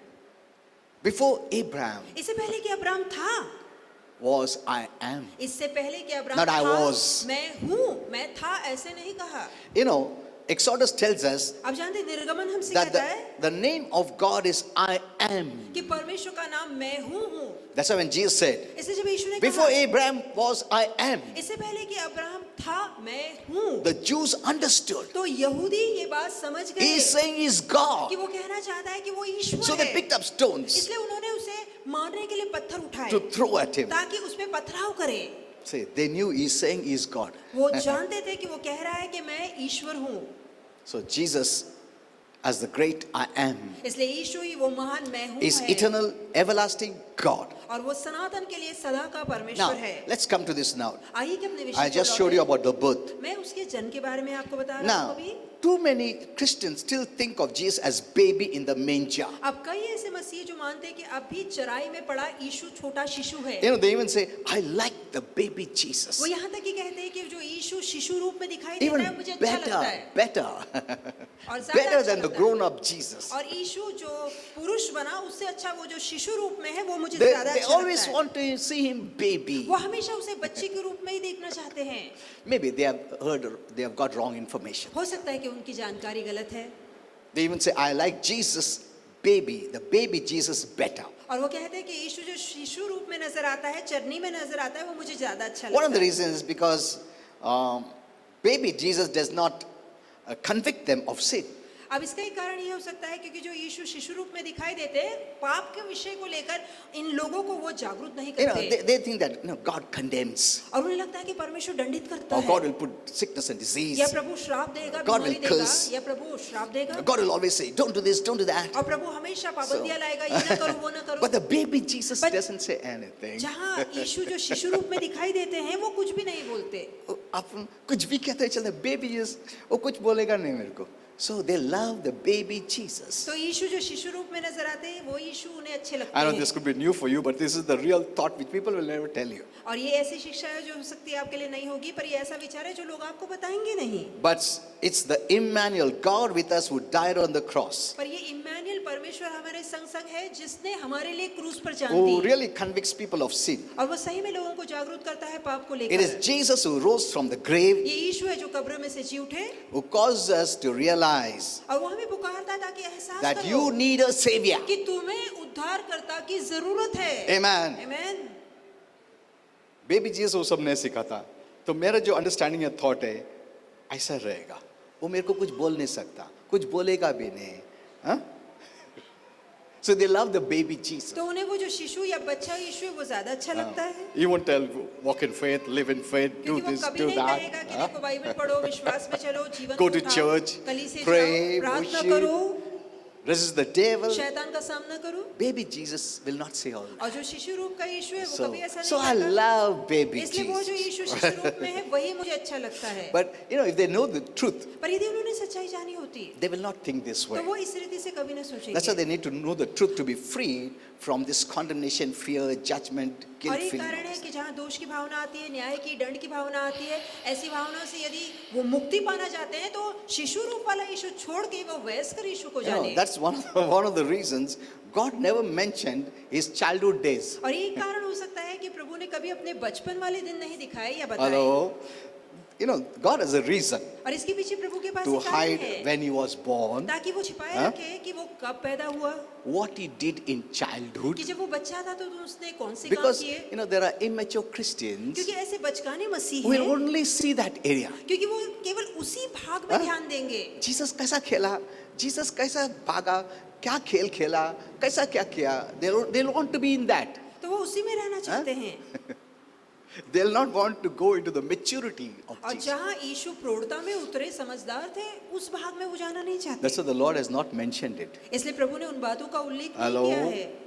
Before Abraham इससे पहले कि अब्राहम था, was, I am. इससे पहले कि अब्राहम Not I था, was. मैं हूँ, मैं था, ऐसे नहीं कहा। You know, Exodus tells us अब जानते निर्गमन हमसे that कहता है the name of God is I am. कि परमेश्वर का नाम मैं हूँ। That's why when Jesus said, इसलिए जब यीशु ने before कहा, Abraham was, I am, इससे पहले कि अब्राहम था, मैं हूँ, the Jews understood. तो यहूदी ये बात समझ गए He is saying he's God. कि वो कहना चाहता है कि वो ईश्वर So they है। picked up stones इसलिए उन्होंने उसे मारने के लिए पत्थर उठाए to throw at him. ताकि उस पे पथराव करे। See, they knew he's saying he's God. वो जानते थे कि वो कह रहा है कि मैं ईश्वर हूँ। So Jesus, as the great I am, इसलिए यीशु ही वो महान मैं हूँ is है, eternal, everlasting God. और वो सनातन के लिए सदा का Now, परमेश्वर है। let's come to this now. आइए कि अपने विषय I को just showed you लौटें। about the birth. मैं उसके जन्म के बारे में आपको बता रहा हूँ Now, अभी। too many Christians still think of Jesus as baby in the manger. अब कई ऐसे मसीह जो मानते हैं कि अब भी चराई में पड़ा यीशु छोटा शिशु है। You know, they even say, I like the baby Jesus. वो यहाँ तक कि कहते हैं कि जो यीशु शिशु रूप में दिखाई देता Even है मुझे अच्छा लगता है। better और ज़्यादा better अच्छा than the लगता है। grown up Jesus. और यीशु जो पुरुष बना उससे अच्छा वो जो शिशु रूप में है वो मुझे They, ज़्यादा they अच्छा always लगता है। want to see him baby. वो हमेशा उसे बच्चे के रूप में ही देखना चाहते हैं। Maybe they have got wrong information. हो सकता है कि उनकी जानकारी गलत है। They even say, I like Jesus baby, the baby Jesus better. और वो कहते हैं कि यीशु जो शिशु रूप में नजर आता है, चरनी में नजर आता है, वो मुझे ज्यादा अच्छा One of लगता the है। reasons is because baby Jesus does not convict them of sin. अब इसका एक कारण ये हो सकता है क्योंकि जो यीशु शिशु रूप में दिखाई देते हैं, पाप के विषय को लेकर इन लोगों को वो जागरूक नहीं You know, करते। they think that God condemns, और उन्हें लगता है कि परमेश्वर दंडित करता or है, God will put sickness and disease. या प्रभु श्राप देगा, God बीमारी will देगा, curse. या प्रभु श्राप देगा, God will always say, don't do this, don't do that. और प्रभु हमेशा पाबंदियां लाएगा, ये ना करो, वो ना करो। But the baby Jesus But- doesn't say anything. जहाँ यीशु जो शिशु रूप में दिखाई देते हैं, वो कुछ भी नहीं बोलते। आप कुछ भी कहते चलते बेबी जीसस वो कुछ बोलेगा नहीं मेरे को. So they love the baby Jesus. तो यीशु जो शिशु रूप में नजर आते हैं, वो यीशु उन्हें अच्छे लगते I know हैं। this could be new for you, but this is the real thought which people will never tell you. और ये ऐसी शिक्षा है जो हो सकती है आपके लिए नहीं होगी, पर ये ऐसा विचार है जो लोग आपको बताएंगे नहीं। But it's the Emmanuel, God with us, who died on the cross, पर ये इम्मानुएल परमेश्वर हमारे संग संग है, जिसने हमारे लिए क्रूस पर जान who the, really convicts people of sin. और वो सही में लोगों को जागरूक करता है पाप को It is लेकर। Jesus who rose from the grave, ये यीशु है जो कब्र में से जी उठे, who caused us to realize और वो हमें पुकारता ताकि एहसास that करो you need a savior. कि तुम्हें उद्धारकर्ता की जरूरत है। Amen. आमीन। बेबी जीसस वो सब नहीं सिखाता, तो मेरा जो अंडरस्टैंडिंग या थॉट है ऐसा रहेगा. वो मेरे को कुछ बोल नहीं सकता, कुछ बोलेगा भी नहीं. हाँ? So they love the baby Jesus. तो उन्हें वो जो शिशु या बच्चा यीशु है वो ज्यादा अच्छा लगता है, He won't tell walk in faith, live in faith, do क्योंकि वो this, कभी do नहीं कहेगा that. कि हाँ? देखो बाइबल पढ़ो, विश्वास में चलो, जीवन Go को to उठाओ, church, कलीसिया pray, जाओ, प्रार्थना worship. करो, Resist the devil. शैतान का सामना करो। Baby Jesus will not say all that. और जो शिशु रूप का यीशु है वो So, कभी ऐसा so नहीं I करता। love baby इसलिए वो जो Jesus. यीशु शिशु रूप में है वही मुझे अच्छा लगता है। But you know, if they know the truth, पर यदि उन्होंने सच्चाई जानी होती they will not think this तो way. वो इस रीति से कभी न That's why सोचेंगे। they need to know the truth to be free from this condemnation, fear, judgment, guilt और एक feeling. कारण है कि जहाँ दोष की भावना आती है, न्याय की, दंड की भावना आती है, ऐसी भावनाओं से यदि वो मुक्ति पाना चाहते हैं तो शिशु रूप वाला यीशु छोड़ के वो वयस्कर यीशु को You know, जाने। that's one of the reasons God never mentioned his childhood days. और ये कारण हो सकता है कि प्रभु ने कभी अपने बचपन वाले दिन नहीं दिखाए या बताए। Hello. You know, God has a reason और इसके पीछे प्रभु के पास to एक कारण hide है when he was born, ताकि वो छिपाए हाँ? रखे कि वो कब पैदा हुआ, what he did in childhood. कि जब वो बच्चा था तो उसने कौन से काम Because, किए, you know, there are immature Christians क्योंकि ऐसे बचकाने मसीह who will हैं, only see that area. क्योंकि वो केवल उसी भाग में हाँ? ध्यान देंगे। जीसस कैसा खेला, जीसस कैसा भागा, क्या खेल खेला, कैसा क्या किया. They'll want to be in that. तो वो उसी में रहना चाहते हैं। They'll not want to go into the maturity of और Jesus. जहाँ यीशु प्रौढ़ता में उतरे, समझदार थे, उस भाग में वो जाना नहीं That's चाहते। why the Lord has not mentioned it. इसलिए प्रभु ने उन बातों का उल्लेख नहीं Hello? किया है।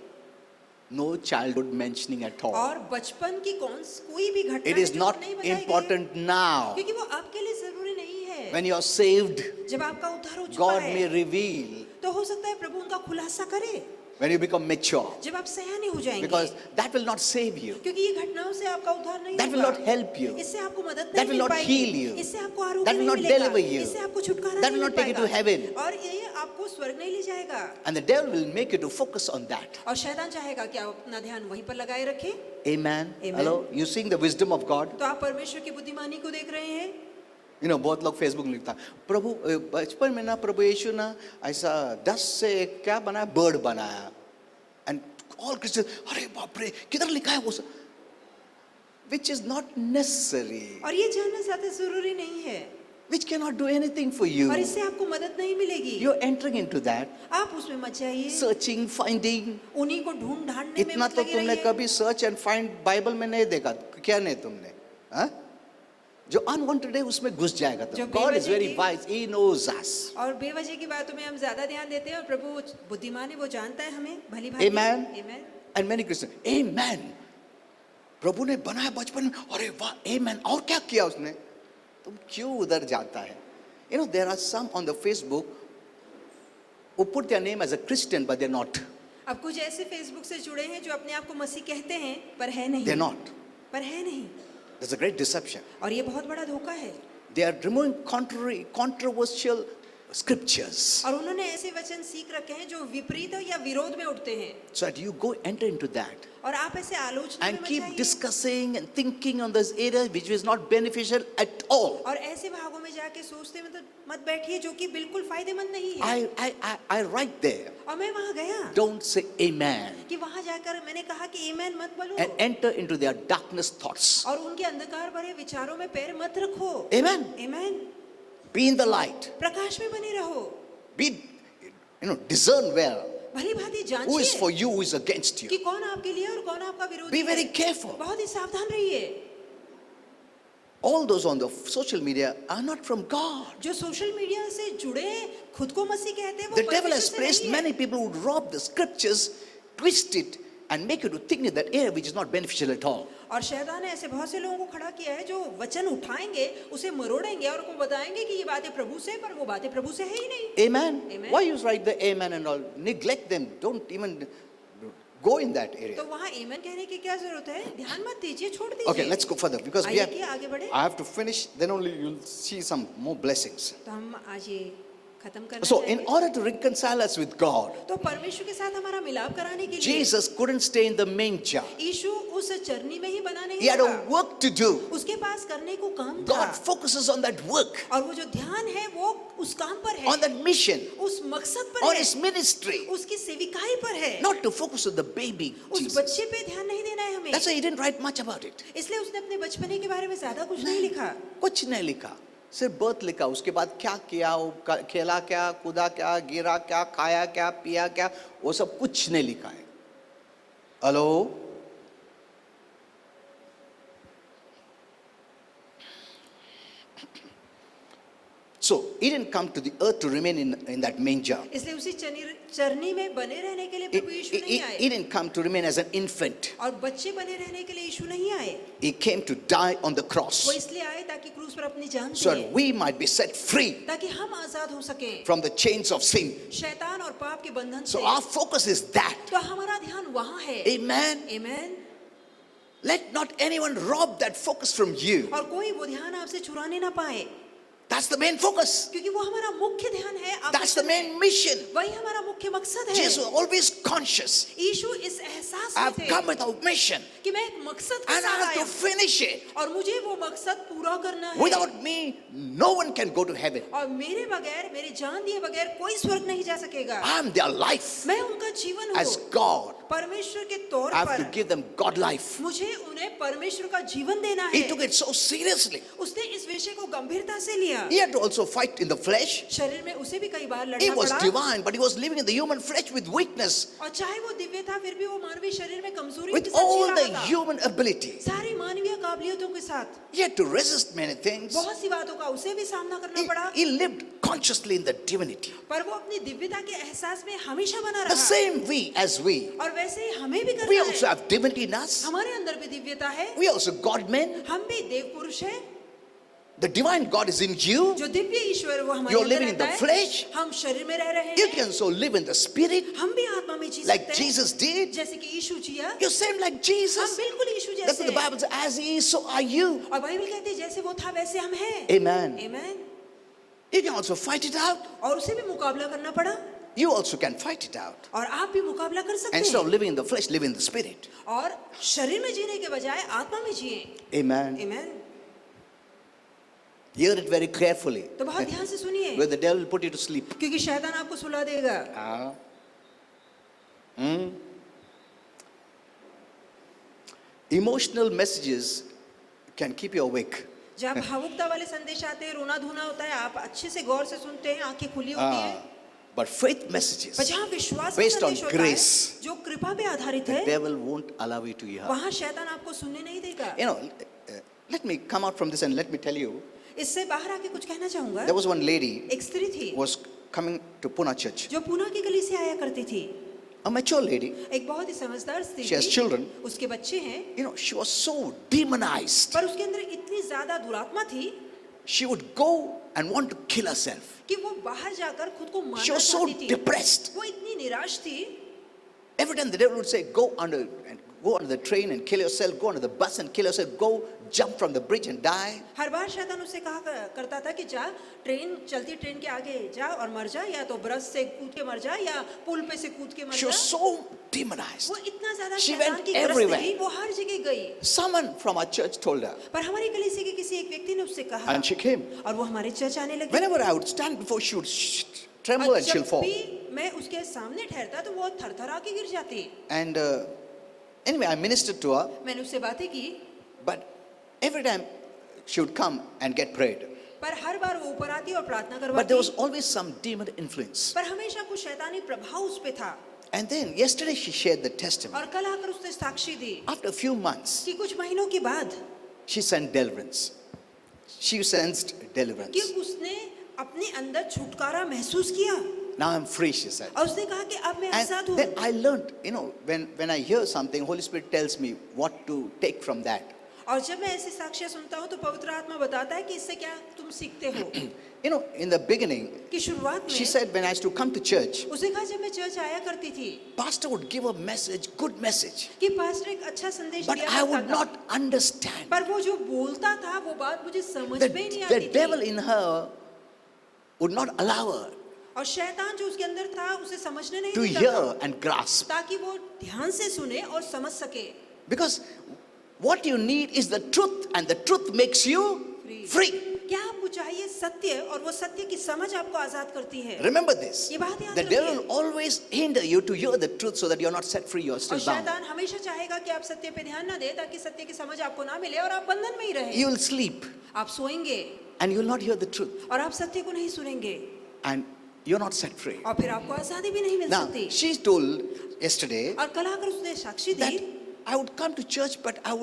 No childhood mentioning at all. और बचपन की कोई भी घटना It है is जो not नहीं बताई गई है, important now. क्योंकि वो आपके लिए जरूरी नहीं है। When you are saved, जब आपका उद्धार हो चुका God may है reveal तो हो सकता है प्रभु उनका खुलासा करे when you become mature. जब आप सयाने हो जाएंगे, Because that will not save you. क्योंकि ये घटनाओं से आपका उद्धार नहीं That will होगा। not help you. इससे आपको मदद That नहीं will मिल not पाएगी, heal you. इससे आपको आरोग्य That will नहीं not मिलेगा, deliver you. इससे आपको छुटकारा That नहीं will mill not take you to पाएगा, heaven. और ये आपको स्वर्ग नहीं ले जाएगा। And the devil will make you to focus on that. और शैतान चाहेगा कि आप अपना ध्यान वहीं पर लगाए रखें। Amen. Amen. Hello? You seeing the wisdom of God? तो आप परमेश्वर की बुद्धिमानी को देख रहे हैं। You know, बहुत लोग फेसबुक लिखता प्रभु बचपन में ना प्रभु यीशु ना ऐसा 10 से क्या बनाया, बर्ड बनाया. And all Christians, अरे बाप रे किधर लिखा है वो सब? Which is not necessary. और ये जानना ज्यादा जरूरी नहीं है, Which cannot do anything for you. और इससे आपको मदद नहीं मिलेगी। You're entering into that, आप उसमें मत जाइए, searching, finding. उन्हीं को ढूंढ ढांढने में इतना मत तो लगे तुमने रहिए। कभी सर्च एंड फाइंड बाइबल में नहीं देखा क्या? नहीं तुमने, हाँ? जो अनवांटेड है उसमें घुस जाएगा. तो जो God is बेवजह very की- wise. He knows us. और बेवजह की बातों में हम ज्यादा ध्यान देते हैं, और प्रभु बुद्धिमान है, वो जानता है हमें भली भांति। Amen. Amen. And many Christians, Amen. प्रभु ने बनाया बचपन में, अरे वाह, Amen. और क्या किया उसने? तुम क्यों उधर जाता है? You know, there are some on the Facebook who put their name as a Christian, but they're not. अब कुछ ऐसे फेसबुक से जुड़े हैं जो अपने आप को मसीह कहते हैं पर है नहीं, They're not. पर है नहीं, There's a great deception. और ये बहुत बड़ा धोखा है। They are removing controversial scriptures, और उन्होंने ऐसे वचन सीख रखे हैं जो विपरीत या विरोध में उठते हैं, so that you go enter into that और आप ऐसे आलोचना में and मत keep जाइए, discussing and thinking on this area which is not beneficial at all. और ऐसे भागों में जाके सोचते मत बैठिए जो कि बिल्कुल फायदेमंद नहीं है। I write there, और मैं वहां गया don't say amen कि वहां जाकर मैंने कहा कि आमेन मत बोलो, and enter into their darkness thoughts. और उनके अंधकार भरे विचारों में पैर मत रखो। Amen. Amen. Be in the light. प्रकाश में बने रहो, Be, discern well भली भांति who is for जांचिए you, who is against कि you. कौन आपके लिए और कौन आपका विरोधी Be है। very careful. बहुत ही सावधान रहिए। All those on the social media are not from God. जो सोशल मीडिया से जुड़े खुद को मसीह कहते हैं वो The devil has परमेश्वर से placed नहीं है। many people who rob the scriptures, twist it, and make you to think in that area which is not beneficial at all. और शैतान ने ऐसे बहुत से लोगों को खड़ा किया है जो वचन उठाएंगे, उसे मरोड़ेंगे और उनको बताएंगे कि ये बातें प्रभु से, पर वो बातें प्रभु से है ही नहीं। Amen. Amen. Why you write the amen and all? Neglect them. Don't even go in that area. तो वहाँ आमेन कहने की क्या जरूरत है? ध्यान मत दीजिए, छोड़ दीजिए। Okay, let's go further because we आइए have. कि आगे बढ़े। I have to finish. Then only you'll see some more blessings. तो हम आज ये खत्म करना So, in चाहेंगे। order to reconcile us with God, तो परमेश्वर के साथ हमारा मिलाप कराने के लिए Jesus couldn't stay in the manger. यीशु उस चरनी में ही बना नहीं He had a रहा। work to do. उसके पास करने को काम था, God focuses on that work, और वो जो ध्यान है वो उस काम पर है, on that mission, उस मकसद पर on है, His ministry, उसकी सेविकाई पर है। not to focus on the baby उस Jesus. बच्चे पे ध्यान नहीं देना है हमें। That's why He didn't write much about it. इसलिए उसने अपने बचपने के बारे में ज्यादा कुछ नहीं लिखा। कुछ नहीं लिखा, सिर्फ बर्थ लिखा. उसके बाद क्या किया, वो खेला क्या, कूदा क्या, गिरा क्या, खाया क्या, पिया क्या, वो सब कुछ नहीं लिखा है. Hello, so he didn't come to the earth to remain in that manger. इसलिए उसी चरनी में बने रहने के लिए प्रभु यीशु नहीं He आए, didn't come to remain as an infant. और बच्चे बने रहने के लिए यीशु नहीं आए। He came to die on the वो cross इसलिए आए ताकि क्रूस पर अपनी जान so they, that we might be set free ताकि हम आजाद हो सकें from the chains of sin. शैतान और पाप के बंधन So से। our focus is that. तो हमारा ध्यान वहाँ है। Amen. Amen. Let not anyone rob that focus from you. और कोई वो ध्यान आपसे चुराने ना पाए। That's the main focus. क्योंकि वो हमारा मुख्य ध्यान है। आप That's the में main mission. वही हमारा मुख्य मकसद है। Jesus was always conscious. यीशु इस एहसास में I've थे come with a mission कि मैं एक मकसद के and I साथ have आया to हूं finish it. और मुझे वो मकसद पूरा करना है। Without me, no one can go to heaven. और मेरे बगैर, मेरे जान दिए बगैर कोई स्वर्ग नहीं जा सकेगा। I'm their life. मैं उनका जीवन As हूँ। God, परमेश्वर के तौर I have to पर give them God life. मुझे उन्हें परमेश्वर का जीवन देना He है। took it so seriously. उसने इस विषय को गंभीरता से लिया। He had to also fight in the flesh. शरीर में उसे भी कई बार He लड़ना was पड़ा। divine, but he was living in the human flesh with weakness, और चाहे वो दिव्य था, फिर भी वो मानवीय शरीर में कमजोरी के with साथ all जी the रहा था। human ability. सारी मानवीय काबिलियतों के साथ He had to resist many things. बहुत सी बातों का उसे भी सामना करना पड़ा। He lived consciously in the divinity. पर वो अपनी दिव्यता के एहसास में हमेशा बना The रहा। same we, as we. और वैसे ही हमें भी We करना also है। have divinity in us. हमारे अंदर भी दिव्यता है। We also God men. हम भी देव पुरुष हैं। The divine God is in you. जो दिव्य ईश्वर वो हमारे You're अंदर living in रहता the है। flesh. हम शरीर में रह रहे You हैं। can so live in the spirit हम भी आत्मा में जी like सकते हैं। Jesus did. जैसे कि यीशु जिया। You're same like हम Jesus. बिल्कुल यीशु That's जैसे what the हैं। Bible says. As he is, so are you. और बाइबल कहती है जैसे वो था वैसे हम हैं। Amen. आमीन। You can also fight it out. और उसे भी मुकाबला करना पड़ा। You also can fight it out. और आप भी मुकाबला कर सकते Instead of हैं। living in the flesh, live in the spirit. और शरीर में जीने के बजाय आत्मा में जिए। Amen. आमीन। Hear it very carefully. तो बहुत ध्यान से सुनिए। Where the devil will put you to sleep. क्योंकि शैतान आपको सुला देगा। Emotional messages can keep you awake. जब भावुकता वाले संदेश आते हैं, रोना धोना होता है, आप अच्छे से गौर से सुनते हैं, आंखें खुली होती हैं। But faith पर messages, जहाँ विश्वास का based on संदेश होता है, grace, जो कृपा पे आधारित the है, devil won't allow you to hear. वहाँ शैतान आपको सुनने नहीं देगा। You know, let me come out from this and let me tell you. इससे बाहर आके कुछ कहना चाहूंगा। There was one lady एक स्त्री थी who was coming to Pune church. जो पूना की गली से आया करती थी। A mature lady. एक बहुत ही समझदार स्त्री She has थी। children. उसके बच्चे हैं, You know, she was so demonized. पर उसके अंदर इतनी ज्यादा दुरात्मा थी She would go and want to kill herself. कि वो बाहर जाकर खुद को She मारना was so चाहती थी। depressed. वो इतनी निराश थी। Every time the devil would say, go under the train and kill yourself, go under the bus and kill yourself, go jump from the bridge and die. हर बार शैतान उससे कहा करता था कि जा ट्रेन चलती ट्रेन के आगे जा और मर जा, या तो बस से कूद के मर जा या पुल पे से कूद के मर She जा। was so demonized. वो इतना ज्यादा She शैतान went की ग्रस्त everywhere. थी, वो हर जगह गई। Someone from our church told her, पर हमारी कलीसिया के किसी एक व्यक्ति ने उससे कहा, and she came. और वो हमारे चर्च आने लगी। Whenever I would stand before, she would tremble और and she'll जब fall. भी मैं उसके सामने ठहरता तो वो थरथरा के गिर जाती। And anyway, I ministered to her, मैंने उससे बातें की, but every time she would come and get prayed. पर हर बार वो ऊपर आती और प्रार्थना But there was करवाती। always some demon influence. पर हमेशा कुछ शैतानी प्रभाव उस पे था। And then yesterday she shared the testimony. और कल आकर उसने साक्षी दी After a few months, कि कुछ महीनों के बाद she sent deliverance. She sensed कि deliverance. उसने अपने अंदर छुटकारा महसूस किया। Now I'm free, she said. और उसने कहा कि अब मैं आजाद And हूँ। then I learned, you know, when I hear something, Holy Spirit tells me what to take from that. और जब मैं ऐसी साक्ष्य सुनता हूँ तो पवित्र आत्मा बताता है कि इससे क्या तुम सीखते हो। You know, in the beginning, कि शुरुआत she में said when I used to come to church, उसने कहा जब मैं चर्च आया करती थी pastor would give a message, good message, कि पास्टर एक अच्छा संदेश but दिया I करता would था, not understand. पर वो जो बोलता था वो बात मुझे समझ The, में ही नहीं the आती devil थी। in her would not allow her और शैतान जो उसके अंदर था उसे समझने नहीं to देता hear था, and grasp. ताकि वो ध्यान से सुने और समझ सके। Because what you need is the truth, and the truth makes you free. क्या आपको चाहिए? सत्य, और वो सत्य की समझ आपको आजाद करती है। Remember this. ये बात याद The devil रखिए। will always hinder you to hear the truth so that you're not set free, you're और still bound. शैतान हमेशा चाहेगा कि आप सत्य पे ध्यान ना दें, ताकि सत्य की समझ आपको ना मिले और आप बंधन में ही रहें। You will sleep आप सोएंगे and you will not hear the truth, और आप सत्य को नहीं सुनेंगे and you're not set free. और फिर आपको आजादी भी नहीं मिल Now, सकती। she told yesterday और कल आकर उसने साक्षी that the I would come to church, but I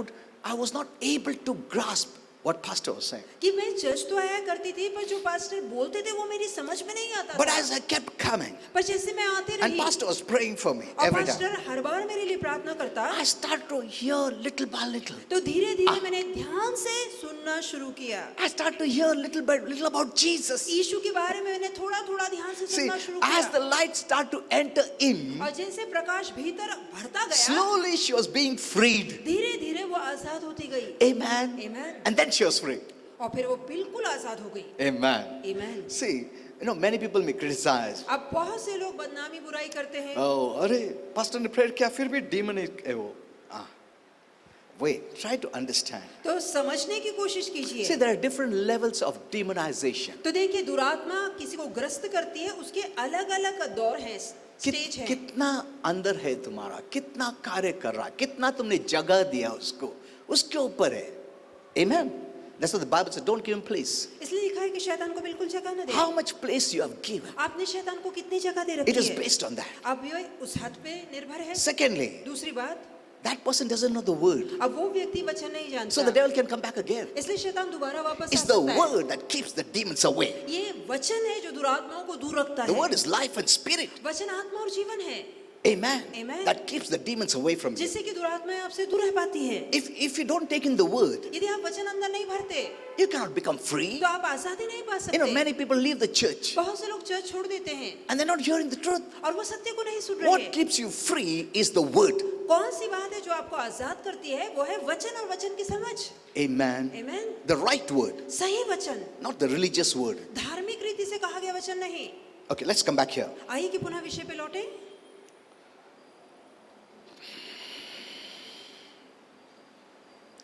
was not able to grasp what pastor was saying. कि मैं चर्च तो आया करती थी, पर जो पास्टर बोलते थे वो मेरी समझ में नहीं आता But था। as I kept coming, पर जैसे मैं आते and रही pastor was praying for me और every पास्टर time, हर बार मेरे लिए प्रार्थना करता, I started to hear little by little. तो धीरे धीरे मैंने ध्यान से सुनना शुरू किया। I started to hear little by little about Jesus. यीशु के बारे में मैंने थोड़ा थोड़ा ध्यान से See, सुनना शुरू as the किया light started to enter in, और जैसे प्रकाश भीतर भरता गया, slowly she was being freed. धीरे धीरे वो आजाद होती गई। Amen. Amen. And then she was free. और फिर वो बिल्कुल आजाद हो गई। Amen. Amen. See, many people may criticize. अब बहुत से लोग बदनामी बुराई करते हैं। Oh, अरे पास्टर ने प्रेयर किया फिर भी demonic है वो. Wait, try to understand. तो समझने की कोशिश कीजिए। See, there are different levels of demonization. तो देखिए, दुरात्मा किसी को ग्रस्त करती है, उसके अलग अलग दौर है, स्टेज है। कितना अंदर है तुम्हारा, कितना कार्य कर रहा, कितना तुमने जगह दिया उसको, उसके ऊपर है. Amen. That's what the Bible says. Don't give him place. इसलिए लिखा है कि शैतान को बिल्कुल जगह न दे। How much place you have given, आपने शैतान को कितनी जगह दे रखी it is है, based on that. अब ये उस हद पे निर्भर है। Secondly, दूसरी बात, that person doesn't know the word, अब वो व्यक्ति वचन नहीं जानता, so the devil can come back again. इसलिए शैतान दोबारा वापस It's आ the सकता है। word that keeps the demons away. ये वचन है जो दुरात्माओं को दूर रखता The है। word is life and spirit. वचन आत्मा और जीवन है। Amen. Amen. That keeps the demons away from you. जिससे कि दुरात्माएं आपसे दूर रह पाती है। If you don't take in the word, यदि आप वचन अंदर नहीं भरते, you cannot become free. तो आप आजादी नहीं पा सकते। Many people leave the church बहुत से लोग चर्च छोड़ देते हैं and they're not hearing the truth. और वो सत्य को नहीं सुन रहे What हैं। keeps you free is the word. कौन सी बात है जो आपको आजाद करती है? वो है वचन और वचन की समझ। Amen. Amen. The right word, सही वचन, not the religious word. धार्मिक रीति से कहा गया वचन नहीं। Okay, let's come back here. आइए कि पुनः विषय पे लौटे।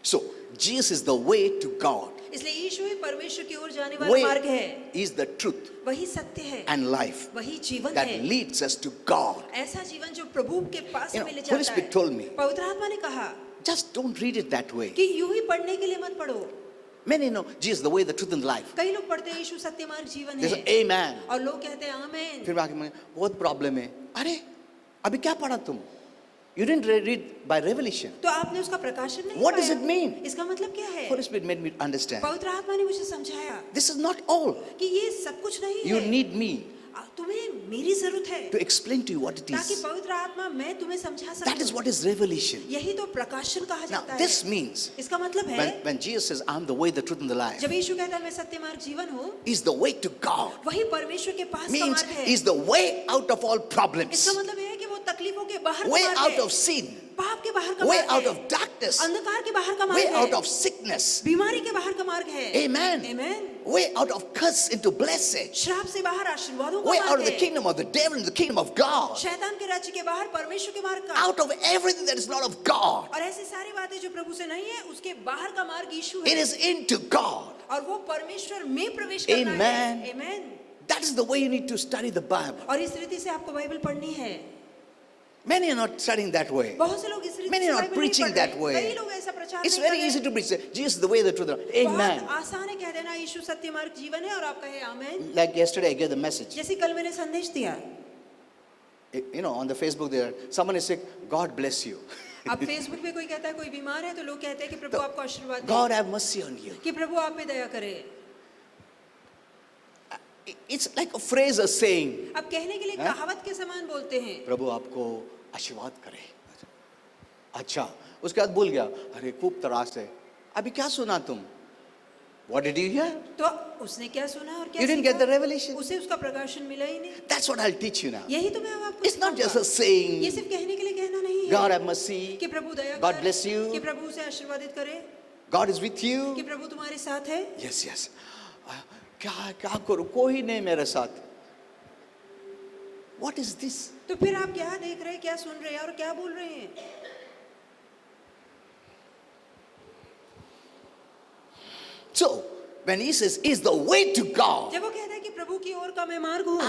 So, Jesus is the way to God. इसलिए यीशु ही परमेश्वर की ओर जाने वाला Way मार्ग है। is the truth वही सत्य है, and life वही जीवन that है। leads us to God. ऐसा जीवन जो प्रभु के पास You know, में ले Holy जाता Spirit है। told me, पवित्र आत्मा ने कहा just don't read it that way. कि यूं ही पढ़ने के लिए मत पढ़ो। Many know Jesus is the way, the truth, and life. कई लोग पढ़ते हैं यीशु सत्य मार्ग जीवन They है, say, Amen. और लोग कहते हैं आमीन। फिर आगे में बहुत प्रॉब्लम है. अरे अभी क्या पढ़ा तुम? You didn't read by revelation. तो आपने उसका प्रकाशन नहीं What does पाया। it mean? इसका मतलब क्या है? Holy Spirit made me understand. पवित्र आत्मा ने मुझे समझाया This is not all. कि ये सब कुछ नहीं You है। need me तुम्हें मेरी जरूरत है to explain to you what it ताकि is. पवित्र आत्मा मैं तुम्हें समझा सकूं। That is what is revelation. यही तो प्रकाशन कहा Now, जाता है। this means इसका मतलब है when Jesus says, I'm the way, the truth, and the life, जब यीशु कहता है मैं सत्य मार्ग जीवन हूँ, is the way to God. वही परमेश्वर के पास का Means मार्ग है। is the way out of all इसका problems, मतलब यह है कि वो तकलीफों के बाहर का way मार्ग out है, of sin, पाप के बाहर का way मार्ग out है, of darkness, अंधकार के बाहर का way मार्ग out है, of sickness, बीमारी के बाहर का मार्ग है। Amen. Amen. Way out of curse into blessing, श्राप से बाहर आशीर्वादों का way out मार्ग of the है। kingdom of the devil into the kingdom of God, शैतान के राज्य के बाहर परमेश्वर के मार्ग का। out of everything that is not of God. और ऐसी सारी बातें जो प्रभु से नहीं है, उसके बाहर का मार्ग यीशु It है। is into God. और वो परमेश्वर में प्रवेश करना है। Amen. Amen. That is the way you need to study the Bible. और इस रीति से आपको बाइबल पढ़नी है। Many are not studying that way. बहुत से लोग इस रीति Many से are not बाइबल नहीं preaching पढ़ that रहे। way. कई लोग ऐसा प्रचार It's नहीं very कर easy रहे। to preach. Jesus is the way, the truth, and the life. Amen. बहुत आसान है कह देना यीशु सत्य मार्ग जीवन है और आप कहे आमीन। Like yesterday, I gave the message. जैसे कल मैंने संदेश दिया, On the Facebook there, someone is sick. God bless you. अब फेसबुक पे कोई कहता है कोई बीमार है तो लोग कहते हैं कि प्रभु आपको आशीर्वाद दे, God have mercy on you. कि प्रभु आप पे दया करे। It's like a phrase or saying. अब कहने के लिए हाँ? कहावत के समान बोलते हैं। प्रभु आपको आशीर्वाद करे. अच्छा, उसके बाद भूल गया. अरे खूब त्रास है. अभी क्या सुना तुम? What did you hear? तो उसने क्या सुना और क्या You didn't सीखा? get the revelation. उसे उसका प्रकाशन मिला ही नहीं। That's what I'll teach you now. यही तो मैं अब आपको It's not just a सिखाऊंगा। saying. ये सिर्फ कहने के लिए कहना नहीं है God have mercy. कि प्रभु दया God करे, bless you. कि प्रभु उसे आशीर्वादित करे, God is with कि you. प्रभु तुम्हारे साथ है। Yes, yes. क्या क्या करूं? कोई नहीं मेरे साथ. What is this? तो फिर आप क्या देख रहे हैं, क्या सुन रहे हैं और क्या बोल रहे हैं? So, when he says, is the way to God, जब वो कहता है कि प्रभु की ओर का मैं मार्ग हूँ,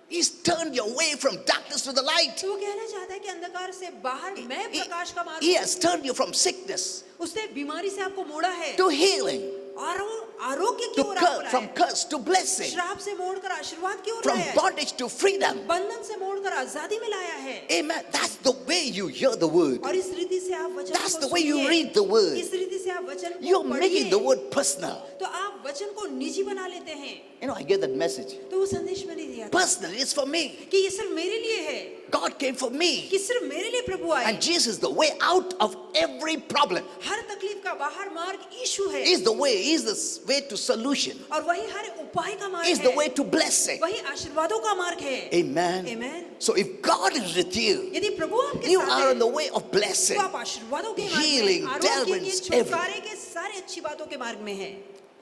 he's turned you away from darkness to the light. तो वो कहना चाहता है कि अंधकार से बाहर मैं He, प्रकाश का मार्ग he हूँ। has turned you from sickness उसने बीमारी से आपको मोड़ा है to healing, और आरोग्य की to ओर आपको from लाया curse to है। blessing, श्राप से मोड़कर आशीर्वाद की ओर from लाया है, bondage to freedom. बंधन से मोड़कर आजादी में लाया है। Amen. That's the way you hear the word. और इस रीति से आप वचन That's को the way you सुनिए। read the word. इस रीति से आप वचन को You're making the पढ़िए, word personal. तो आप वचन को निजी बना लेते हैं। I get that message. तो वो संदेश मैंने दिया था Personally, it's for me. कि ये सिर्फ मेरे लिए है, God came for me. कि सिर्फ मेरे लिए प्रभु आए। And Jesus is the way out of every problem. हर तकलीफ का बाहर मार्ग यीशु है, He's the way. He's the way to solution. और वही हर उपाय का मार्ग He's है, the way to blessing. वही आशीर्वादों का मार्ग है। Amen. Amen. So if God is with you, यदि प्रभु आपके you साथ are on है, the way of blessing. तो आप आशीर्वादों के मार्ग में, healing, आरोग्य के, deliverance, छुटकारे के सारे अच्छी बातों के मार्ग में हैं।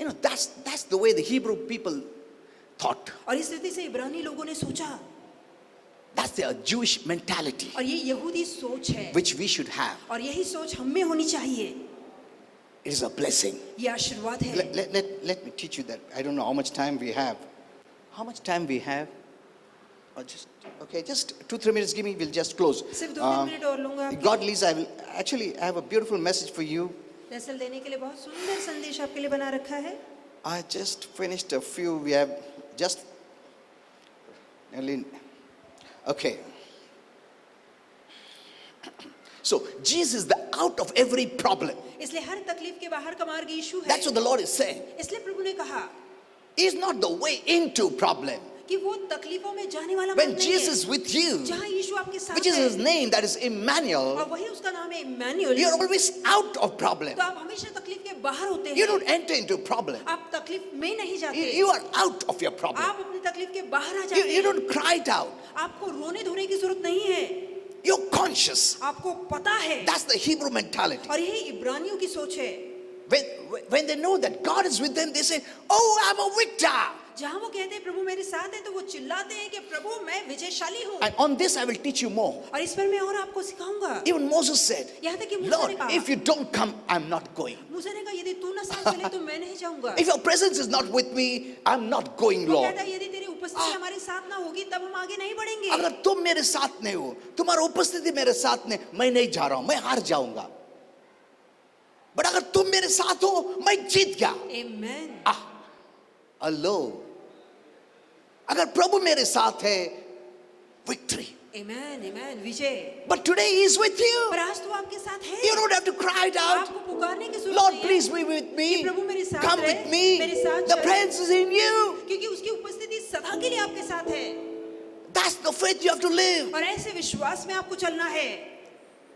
You know, that's the way the Hebrew people thought. और इस रीति से इब्रानी लोगों ने सोचा, That's their Jewish mentality, और ये यहूदी सोच है, which we should have. और यही सोच हम में होनी चाहिए। It is a blessing. ये आशीर्वाद है। Let me teach you that. I don't know how much time we have. How much time we have? Or just 2-3 minutes. Give me. We'll just close. सिर्फ 2-3 मिनट और लूंगा आपके God leads. I have a beautiful message for you. दरअसल देने के लिए बहुत सुंदर संदेश आपके लिए बना रखा है। I just finished a few. We have just nearly. Okay. So Jesus is the out of every problem. इसलिए हर तकलीफ के बाहर का मार्ग यीशु है। That's what the Lord is saying. इसलिए प्रभु ने कहा He's not the way into problem. कि वो तकलीफों में जाने वाला When मार्ग नहीं Jesus है। is with you, जहाँ यीशु आपके साथ which is है, His name, that is Emmanuel, और वही उसका नाम है Immanuel, you're always out of problem. तो आप हमेशा तकलीफ के बाहर होते You हैं। don't enter into problem. आप तकलीफ में नहीं जाते। You are out of your problem. आप अपनी तकलीफ के बाहर आ You जाते हैं। don't cry it out. आपको रोने धोने की जरूरत नहीं है। You're conscious. आपको पता है। That's the Hebrew mentality. और यही इब्रानियों की सोच है। When they know that God is with them, they say, "Oh, I'm a victor." जहाँ वो कहते हैं प्रभु मेरे साथ है, तो वो चिल्लाते हैं कि प्रभु मैं विजयशाली हूँ। And on this I will teach you more. और इस पर मैं और आपको सिखाऊंगा। Even Moses said, यहाँ तक कि मूसा "Lord, ने कहा, if you don't come, I'm not going. मूसा ने कहा यदि तू न साथ चले तो मैं नहीं जाऊंगा। If your presence is not with me, I'm not going, वो Lord." कहता है यदि तेरी उपस्थिति हमारे साथ ना होगी तब हम आगे नहीं बढ़ेंगे। अगर तुम मेरे साथ नहीं हो, तुम्हारा उपस्थिति मेरे साथ नहीं, मैं नहीं जा रहा हूं, मैं हार जाऊंगा। बट अगर तुम मेरे साथ हो, मैं जीत गया। आमेन। हेलो, अगर प्रभु मेरे साथ है, victory. Amen, amen, Vijay. But today he is with you. पर आज तो आपके साथ है। You don't have to cry it out. आपको पुकारने की जरूरत Lord, नहीं है। please be with me. कि प्रभु मेरे साथ Come रहे, with me. मेरे साथ The चले। presence is in you. क्योंकि उसकी उपस्थिति सदा के लिए आपके साथ है। That's the faith you have to live. और ऐसे विश्वास में आपको चलना है।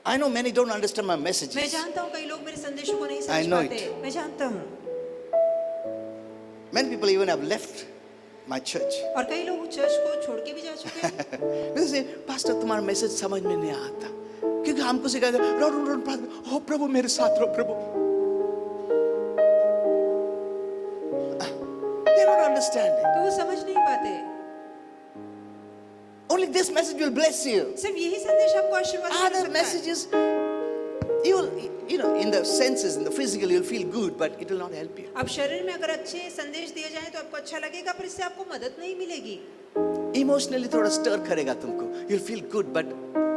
I know many don't understand my messages. मैं जानता हूँ कई लोग मेरे संदेशों को नहीं I समझ know पाते। it. मैं जानता हूँ। Many people even have left my church. और कई लोग चर्च को छोड़ के भी जा चुके हैं। Because they say, Pastor, तुम्हारा मैसेज समझ में नहीं आता, क्योंकि हमको सिखाया गया, रो प्रार्थना, ओ प्रभु मेरे साथ रहो प्रभु। They don't understand it. तो वो समझ नहीं पाते। Only this message will bless you. सिर्फ यही संदेश आपको आशीर्वाद दे Other सकता है। messages, you know, in the senses, in the physical, you'll feel good, but it will not help you. अब शरीर में अगर अच्छे संदेश दिए जाएं तो आपको अच्छा लगेगा, पर इससे आपको मदद नहीं मिलेगी। Emotionally थोड़ा stir करेगा तुमको. You'll feel good, but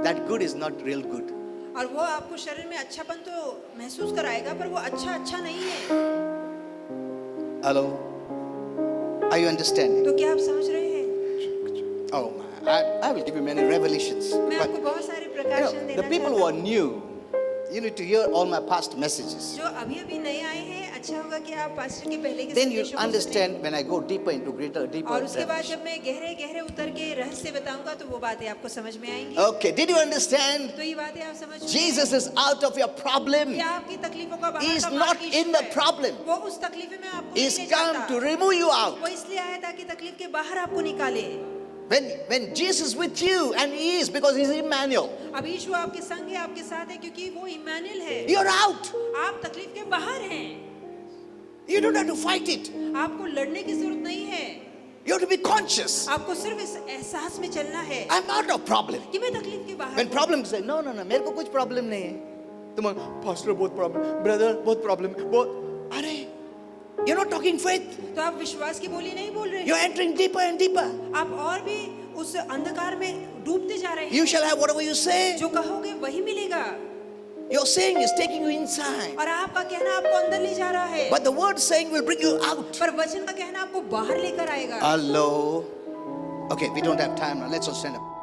that good is not real good. और वो आपको शरीर में अच्छापन तो महसूस कराएगा, पर वो अच्छा नहीं है। Hello? Are you understanding? तो क्या आप समझ रहे हैं? Oh my, I will give you many revelations. मैं But आपको बहुत सारे you प्रकाशन know, देना the people चाहता who are हूँ। new, you need to hear all my past messages. जो अभी नए आए हैं, अच्छा होगा कि आप पास्टर के पहले के Then you'll संदेशों को understand when I go deeper into सुनें। deeper और उसके बाद revelation. जब मैं गहरे उतर के रहस्य बताऊंगा तो वो बातें आपको समझ में आएंगी। Okay, did you understand? तो ये बातें आप समझ रहे हैं? Jesus is out of your problem. क्या आपकी तकलीफों का He बाहर is का not मार्ग in यीशु the है। problem. वो उस तकलीफ में आपको He नहीं is ले come जाता। to remove you out. वो इसलिए आया ताकि तकलीफ के बाहर आपको निकाले। When Jesus is with you, and He is because He's Emmanuel, अब यीशु आपके संग है, आपके साथ है, क्योंकि वो इम्मानुएल है। you're out. आप तकलीफ के बाहर हैं। You don't have to fight it. आपको लड़ने की जरूरत नहीं है। You have to be conscious. आपको सिर्फ इस एहसास में चलना है I'm out of problem. कि मैं तकलीफ के बाहर When हूँ। problems say, no, मेरे को कुछ problem नहीं है. तुम pastor बहुत problem, brother बहुत problem, बहुत अरे, you're not talking faith. तो आप विश्वास की बोली नहीं बोल रहे You're हैं। entering deeper and deeper. आप और भी उस अंधकार में डूबते जा रहे You हैं। shall have whatever you say. जो कहोगे वही मिलेगा। Your saying is taking you inside, और आपका कहना आपको अंदर ले जा रहा है, but the word saying will bring you out. पर वचन का कहना आपको बाहर लेकर आएगा। Hello. Okay, we don't have time now. Let's all stand up.